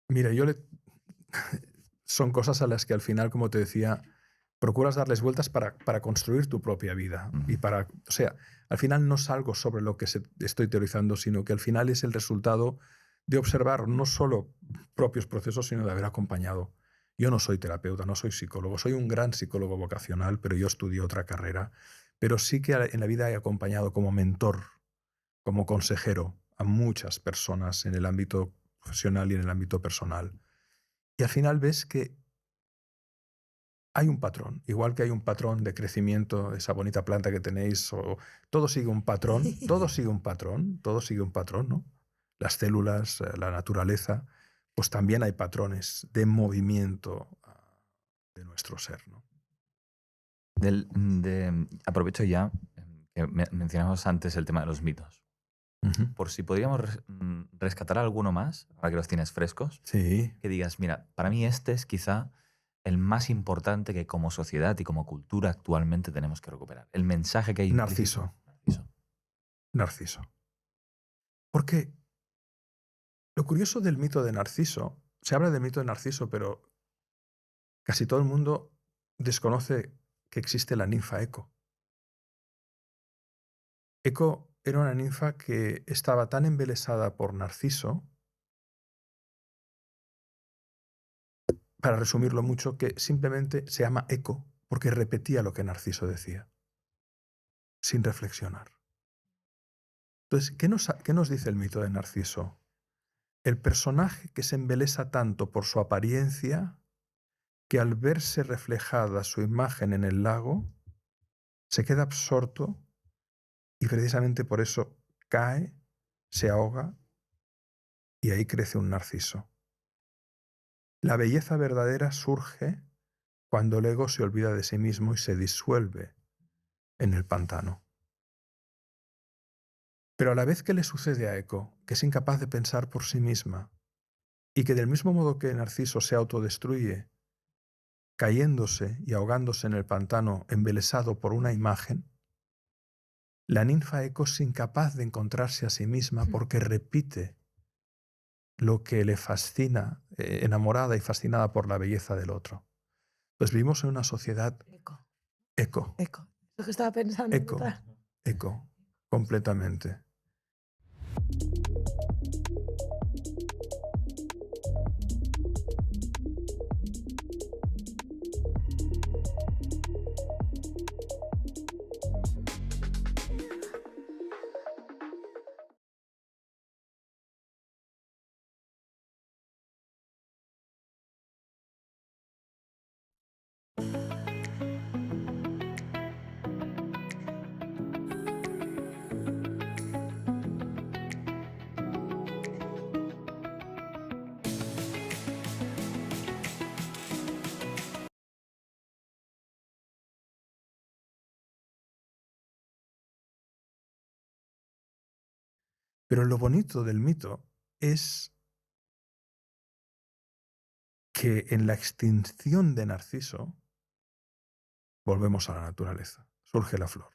Mira, son cosas a las que al final, como te decía, procuras darles vueltas para construir tu propia vida. Y o sea, al final no salgo sobre lo que estoy teorizando, sino que al final es el resultado de observar no solo propios procesos, sino de haber acompañado. Yo no soy terapeuta, no soy psicólogo, soy un gran psicólogo vocacional, pero yo estudié otra carrera. Pero sí que en la vida he acompañado como mentor, como consejero a muchas personas en el ámbito profesional y en el ámbito personal. Y al final ves que hay un patrón, igual que hay un patrón de crecimiento, esa bonita planta que tenéis, todo sigue un patrón, todo sigue un patrón, ¿no? Las células, la naturaleza, pues también hay patrones de movimiento de nuestro ser, ¿no? Aprovecho ya que mencionamos antes el tema de los mitos. Por si podríamos rescatar alguno más, ahora que los tienes frescos, sí, que digas, mira, para mí este es quizá el más importante que como sociedad y como cultura actualmente tenemos que recuperar. El mensaje que hay Narciso. Narciso. Porque lo curioso del mito de Narciso, se habla del mito de Narciso, pero casi todo el mundo desconoce que existe la ninfa Eco. Eco era una ninfa que estaba tan embelesada por Narciso, para resumirlo mucho, que simplemente se llama Eco porque repetía lo que Narciso decía, sin reflexionar. Entonces, ¿qué nos dice el mito de Narciso? El personaje que se embelesa tanto por su apariencia que al verse reflejada su imagen en el lago, se queda absorto y precisamente por eso cae, se ahoga y ahí crece un narciso. La belleza verdadera surge cuando el ego se olvida de sí mismo y se disuelve en el pantano. Pero a la vez que le sucede a Eco, que es incapaz de pensar por sí misma, y que del mismo modo que Narciso se autodestruye, cayéndose y ahogándose en el pantano embelesado por una imagen, la ninfa Eco es incapaz de encontrarse a sí misma porque repite lo que le fascina, enamorada y fascinada por la belleza del otro. Pues vivimos en una sociedad eco, Lo que estaba pensando. eco, completamente. Pero lo bonito del mito es que en la extinción de Narciso volvemos a la naturaleza, surge la flor,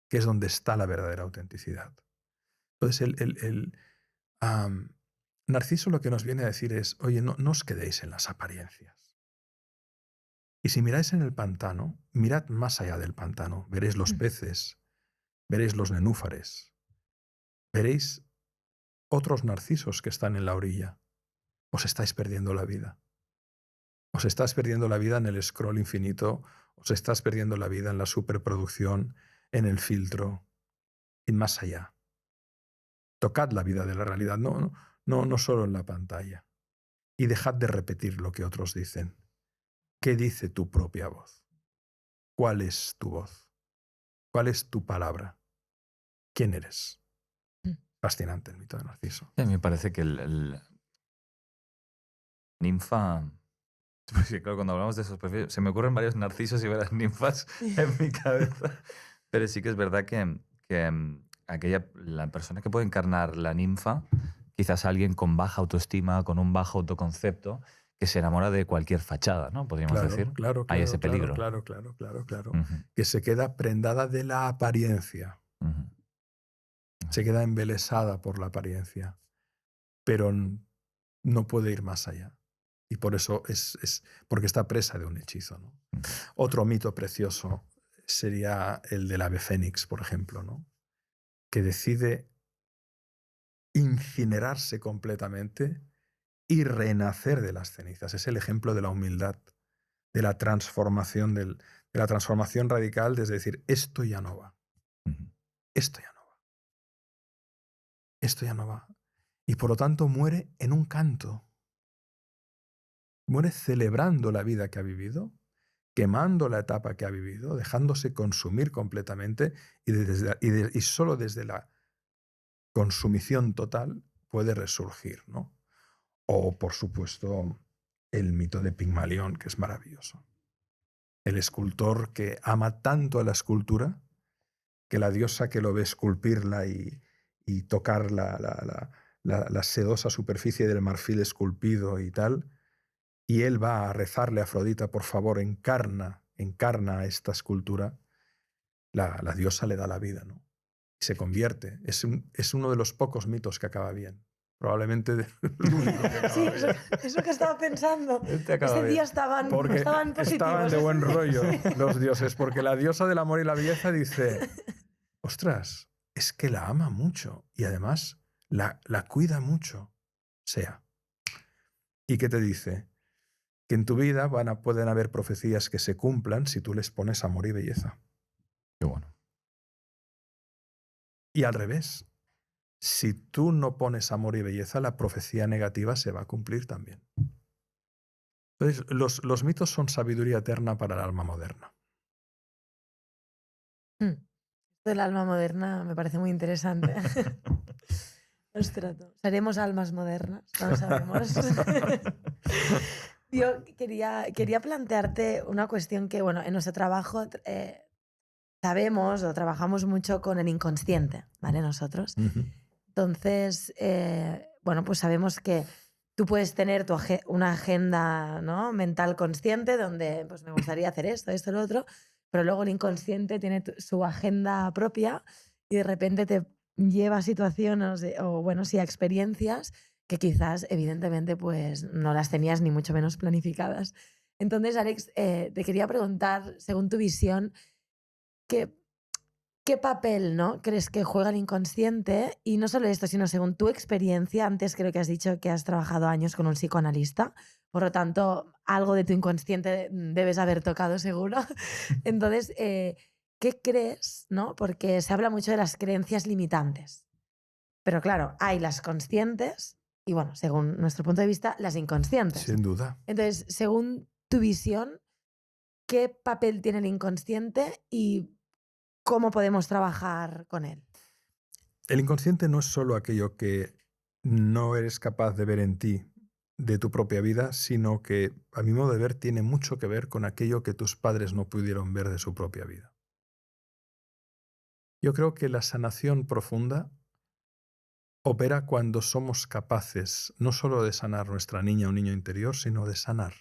que es donde está la verdadera autenticidad. Entonces Narciso lo que nos viene a decir es, oye, no os quedéis en las apariencias. Y si miráis en el pantano, mirad más allá del pantano, veréis los peces, veréis los nenúfares, veréis otros narcisos que están en la orilla. Os estáis perdiendo la vida. Os estás perdiendo la vida en el scroll infinito, os estás perdiendo la vida en la superproducción, en el filtro, y más allá. Tocad la vida de la realidad, no solo en la pantalla. Y dejad de repetir lo que otros dicen. ¿Qué dice tu propia voz? ¿Cuál es tu voz? ¿Cuál es tu palabra? ¿Quién eres? Fascinante el mito de Narciso. A mí me parece que el ninfa... Porque claro, cuando hablamos de esos perfiles, se me ocurren varios narcisos y varias ninfas en mi cabeza. Pero sí que es verdad que la persona que puede encarnar la ninfa, quizás alguien con baja autoestima, con un bajo autoconcepto, que se enamora de cualquier fachada, ¿no? Podríamos decir. Claro, hay ese peligro. Claro. Que se queda prendada de la apariencia. Se queda embelesada por la apariencia. Pero no puede ir más allá. Y por eso es porque está presa de un hechizo, ¿no? Otro mito precioso sería el del ave fénix, por ejemplo, ¿no? Que decide incinerarse completamente y renacer de las cenizas. Es el ejemplo de la humildad, de la transformación, de la transformación radical, desde decir, esto ya no va. Esto ya no va. Esto ya no va. Y por lo tanto muere en un canto. Muere celebrando la vida que ha vivido, quemando la etapa que ha vivido, dejándose consumir completamente y solo desde la consumición total puede resurgir, ¿no? O, por supuesto, el mito de Pigmalión, que es maravilloso. El escultor que ama tanto a la escultura que la diosa que lo ve esculpirla y tocar la sedosa superficie del marfil esculpido y tal, y él va a rezarle a Afrodita, por favor, encarna a esta escultura, la diosa le da la vida, ¿no? Y se convierte. Es uno de los pocos mitos que acaba bien. Probablemente el único que acaba sí, bien. eso que estaba pensando. Ese día estaban positivos. Estaban de buen rollo los dioses, porque la diosa del amor y la belleza dice, ostras, es que la ama mucho y además la cuida mucho. Sea. ¿Y qué te dice? Que en tu vida pueden haber profecías que se cumplan si tú les pones amor y belleza. Qué bueno. Y al revés, Si tú no pones amor y belleza, la profecía negativa se va a cumplir también. Entonces, los mitos son sabiduría eterna para el alma moderna. Esto del alma moderna me parece muy interesante. Ostras, ¿seremos almas modernas? No lo sabemos. Yo quería plantearte una cuestión que, bueno, en nuestro trabajo sabemos o trabajamos mucho con el inconsciente, ¿vale? Nosotros. Ujú. Entonces, bueno, pues sabemos que tú puedes tener una agenda, ¿no?, mental consciente donde pues me gustaría hacer esto, lo otro, pero luego el inconsciente tiene su agenda propia y de repente te lleva a situaciones o, bueno, sí, a experiencias que quizás, evidentemente, pues no las tenías ni mucho menos planificadas. Entonces, Alex, te quería preguntar, según tu visión, ¿qué, qué papel, ¿no?, crees que juega el inconsciente? Y no solo esto, sino según tu experiencia, antes creo que has dicho que has trabajado años con un psicoanalista, por lo tanto, algo de tu inconsciente debes haber tocado seguro. Entonces, ¿qué crees, no? Porque se habla mucho de las creencias limitantes. Pero claro, hay las conscientes y, bueno, según nuestro punto de vista, las inconscientes. Sin duda. Entonces, según tu visión, ¿qué papel tiene el inconsciente y cómo podemos trabajar con él? El inconsciente no es solo aquello que no eres capaz de ver en ti de tu propia vida, sino que, a mi modo de ver, tiene mucho que ver con aquello que tus padres no pudieron ver de su propia vida. Yo creo que la sanación profunda opera cuando somos capaces no solo de sanar nuestra niña o niño interior, sino de sanar.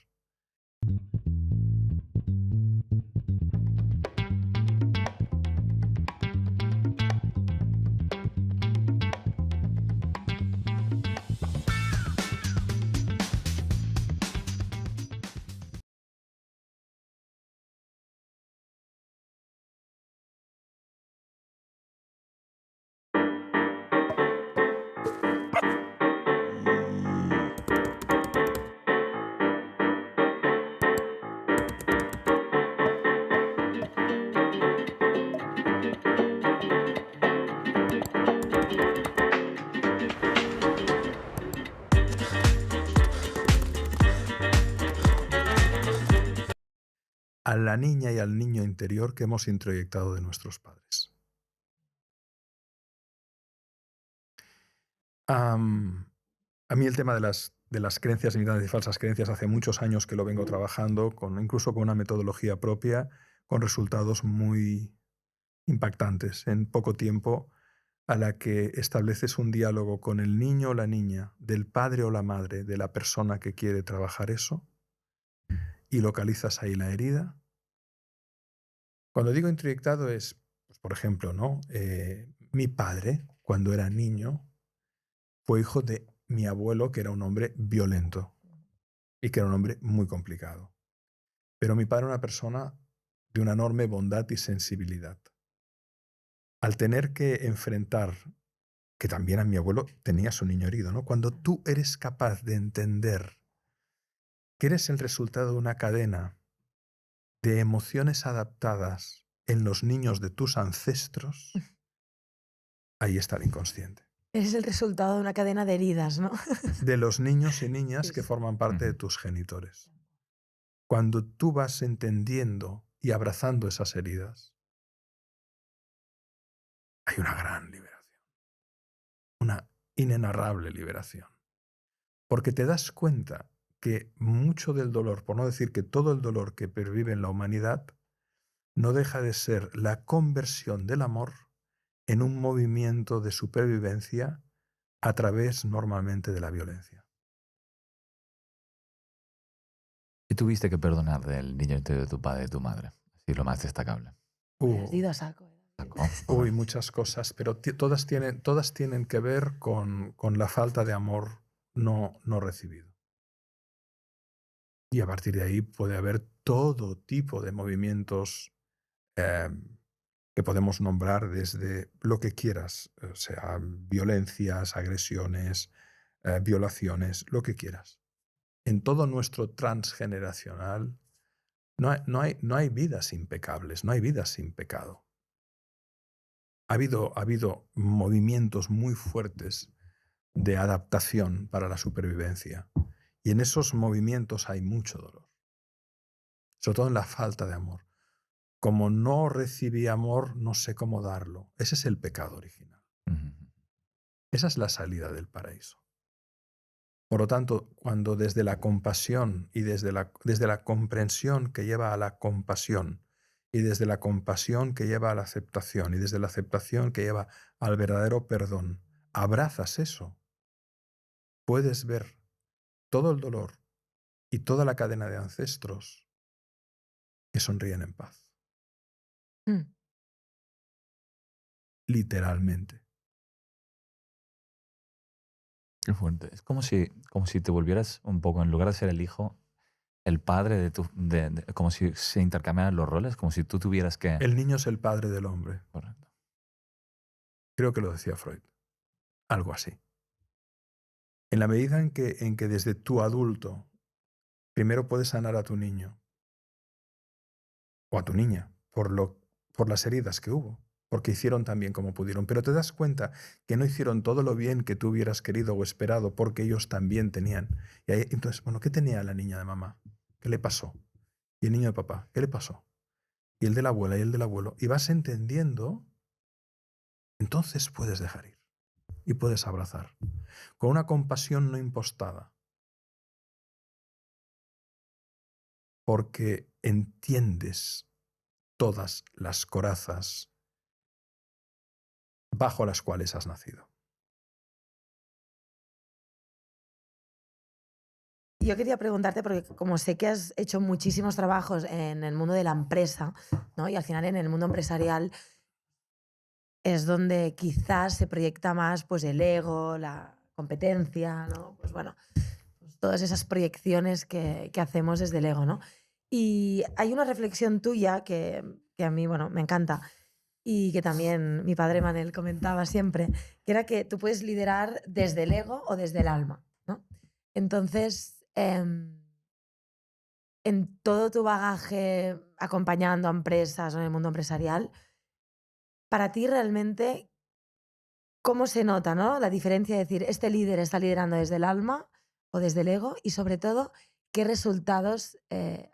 A la niña y al niño interior que hemos introyectado de nuestros padres. A mí el tema de las creencias limitantes y falsas creencias hace muchos años que lo vengo trabajando, incluso con una metodología propia, con resultados muy impactantes en poco tiempo, a la que estableces un diálogo con el niño o la niña, del padre o la madre, de la persona que quiere trabajar eso, y localizas ahí la herida. Cuando digo introyectado es, pues, por ejemplo, ¿no? Mi padre, cuando era niño, fue hijo de mi abuelo, que era un hombre violento y que era un hombre muy complicado. Pero mi padre era una persona de una enorme bondad y sensibilidad. Al tener que enfrentar, que también a mi abuelo tenía su niño herido, ¿no? Cuando tú eres capaz de entender que eres el resultado de una cadena de emociones adaptadas en los niños de tus ancestros, ahí está el inconsciente. Es el resultado de una cadena de heridas, ¿no? De los niños y niñas Sí, que sí. forman parte de tus genitores. Cuando tú vas entendiendo y abrazando esas heridas, hay una gran liberación, una inenarrable liberación. Porque te das cuenta que mucho del dolor, por no decir que todo el dolor que pervive en la humanidad, no deja de ser la conversión del amor en un movimiento de supervivencia a través normalmente de la violencia. ¿Y tuviste que perdonar del niño interior de tu padre y de tu madre? Así lo más destacable. Has ido a saco. Uy, muchas cosas, pero todas tienen que ver con la falta de amor no recibido. Y a partir de ahí puede haber todo tipo de movimientos que podemos nombrar desde lo que quieras, o sea, violencias, agresiones, violaciones, lo que quieras. En todo nuestro transgeneracional no hay vidas impecables, no hay vidas sin pecado. Ha habido movimientos muy fuertes de adaptación para la supervivencia. Y en esos movimientos hay mucho dolor. Sobre todo en la falta de amor. Como no recibí amor, no sé cómo darlo. Ese es el pecado original. Esa es la salida del paraíso. Por lo tanto, cuando desde la compasión y desde la comprensión que lleva a la compasión, y desde la compasión que lleva a la aceptación, y desde la aceptación que lleva al verdadero perdón, abrazas eso, puedes ver todo el dolor y toda la cadena de ancestros que sonríen en paz. Literalmente. Qué fuerte. Es como si te volvieras un poco, en lugar de ser el hijo, el padre como si se intercambiaran los roles, como si tú tuvieras que... El niño es el padre del hombre. Correcto. Creo que lo decía Freud. Algo así. En la medida en que desde tu adulto primero puedes sanar a tu niño o a tu niña por las heridas que hubo, porque hicieron tan bien como pudieron, pero te das cuenta que no hicieron todo lo bien que tú hubieras querido o esperado porque ellos también tenían. Y ahí, entonces, bueno, ¿qué tenía la niña de mamá? ¿Qué le pasó? Y el niño de papá, ¿qué le pasó? Y el de la abuela y el del abuelo. Y vas entendiendo, entonces puedes dejar ir y puedes abrazar. Con una compasión no impostada. Porque entiendes todas las corazas bajo las cuales has nacido. Yo quería preguntarte, porque como sé que has hecho muchísimos trabajos en el mundo de la empresa, ¿no? Y al final en el mundo empresarial es donde quizás se proyecta más pues, el ego, la competencia, ¿no? Pues bueno, pues todas esas proyecciones que hacemos desde el ego, ¿no? Y hay una reflexión tuya que a mí, bueno, me encanta y que también mi padre Manel comentaba siempre, que era que tú puedes liderar desde el ego o desde el alma, ¿no? Entonces, en todo tu bagaje acompañando a empresas o en el mundo empresarial, para ti realmente, ¿cómo se nota, ¿no? La diferencia de decir, este líder está liderando desde el alma o desde el ego y sobre todo, ¿qué resultados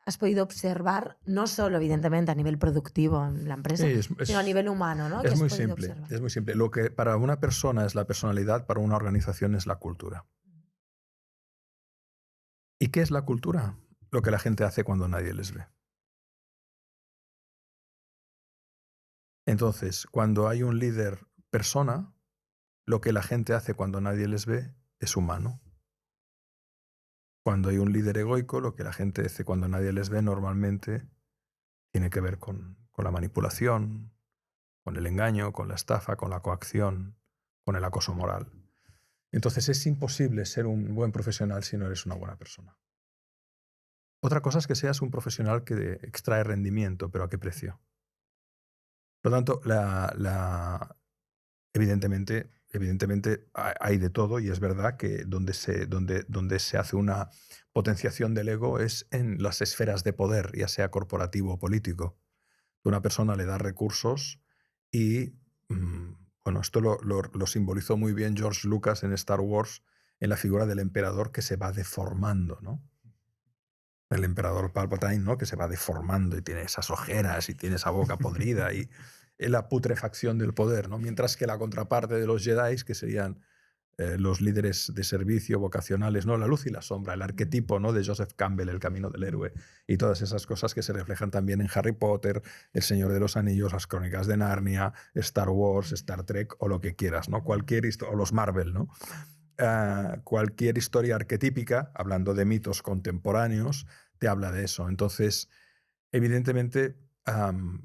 has podido observar? No solo, evidentemente, a nivel productivo en la empresa, sino a nivel humano, ¿no? Es muy simple, es muy simple. Lo que para una persona es la personalidad, para una organización es la cultura. ¿Y qué es la cultura? Lo que la gente hace cuando nadie les ve. Entonces, cuando hay un líder persona, lo que la gente hace cuando nadie les ve es humano. Cuando hay un líder egoico, lo que la gente hace cuando nadie les ve normalmente tiene que ver con la manipulación, con el engaño, con la estafa, con la coacción, con el acoso moral. Entonces es imposible ser un buen profesional si no eres una buena persona. Otra cosa es que seas un profesional que extrae rendimiento, pero ¿a qué precio? Por lo tanto, evidentemente hay de todo y es verdad que donde se hace una potenciación del ego es en las esferas de poder, ya sea corporativo o político. Una persona le da recursos y, bueno, esto lo simbolizó muy bien George Lucas en Star Wars en la figura del emperador que se va deformando, ¿no? El emperador Palpatine, ¿no? Que se va deformando y tiene esas ojeras y tiene esa boca podrida y la putrefacción del poder, ¿no? Mientras que la contraparte de los Jedi, que serían los líderes de servicio vocacionales, ¿no? La luz y la sombra, el arquetipo, ¿no? De Joseph Campbell, el camino del héroe, y todas esas cosas que se reflejan también en Harry Potter, El Señor de los Anillos, las Crónicas de Narnia, Star Wars, Star Trek o lo que quieras, ¿no? O los Marvel, ¿no? Cualquier historia arquetípica, hablando de mitos contemporáneos, te habla de eso. Entonces, evidentemente,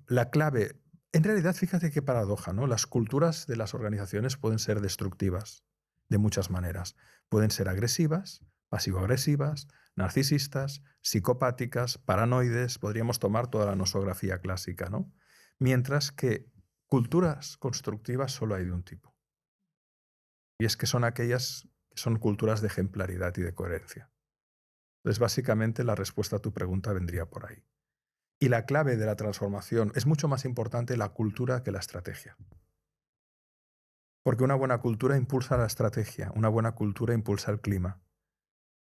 la clave... En realidad, fíjate qué paradoja, ¿no? Las culturas de las organizaciones pueden ser destructivas de muchas maneras. Pueden ser agresivas, pasivo-agresivas, narcisistas, psicopáticas, paranoides. Podríamos tomar toda la nosografía clásica, ¿no? Mientras que culturas constructivas solo hay de un tipo. Y es que son aquellas que son culturas de ejemplaridad y de coherencia. Entonces, básicamente, la respuesta a tu pregunta vendría por ahí. Y la clave de la transformación es mucho más importante la cultura que la estrategia. Porque una buena cultura impulsa la estrategia, una buena cultura impulsa el clima,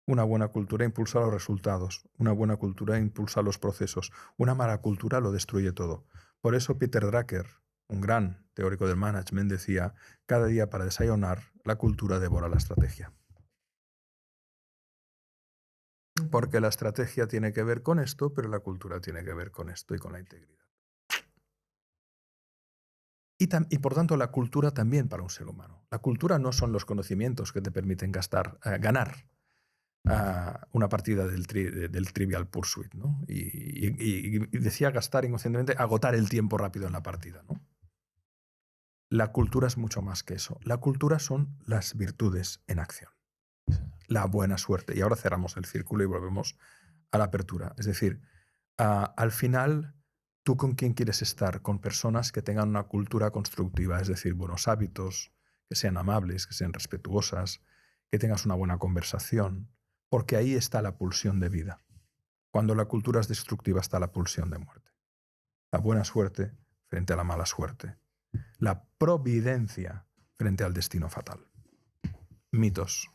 una buena cultura impulsa los resultados, una buena cultura impulsa los procesos, una mala cultura lo destruye todo. Por eso Peter Drucker, un gran teórico del management, decía: cada día para desayunar, la cultura devora la estrategia. Porque la estrategia tiene que ver con esto, pero la cultura tiene que ver con esto y con la integridad. Y por tanto la cultura también para un ser humano. La cultura no son los conocimientos que te permiten ganar una partida del Trivial Pursuit, ¿no? Y decía gastar inconscientemente, agotar el tiempo rápido en la partida, ¿no? La cultura es mucho más que eso. La cultura son las virtudes en acción. La buena suerte. Y ahora cerramos el círculo y volvemos a la apertura. Es decir, al final, ¿tú con quién quieres estar? Con personas que tengan una cultura constructiva, es decir, buenos hábitos, que sean amables, que sean respetuosas, que tengas una buena conversación, porque ahí está la pulsión de vida. Cuando la cultura es destructiva está la pulsión de muerte. La buena suerte frente a la mala suerte. La providencia frente al destino fatal. Mitos.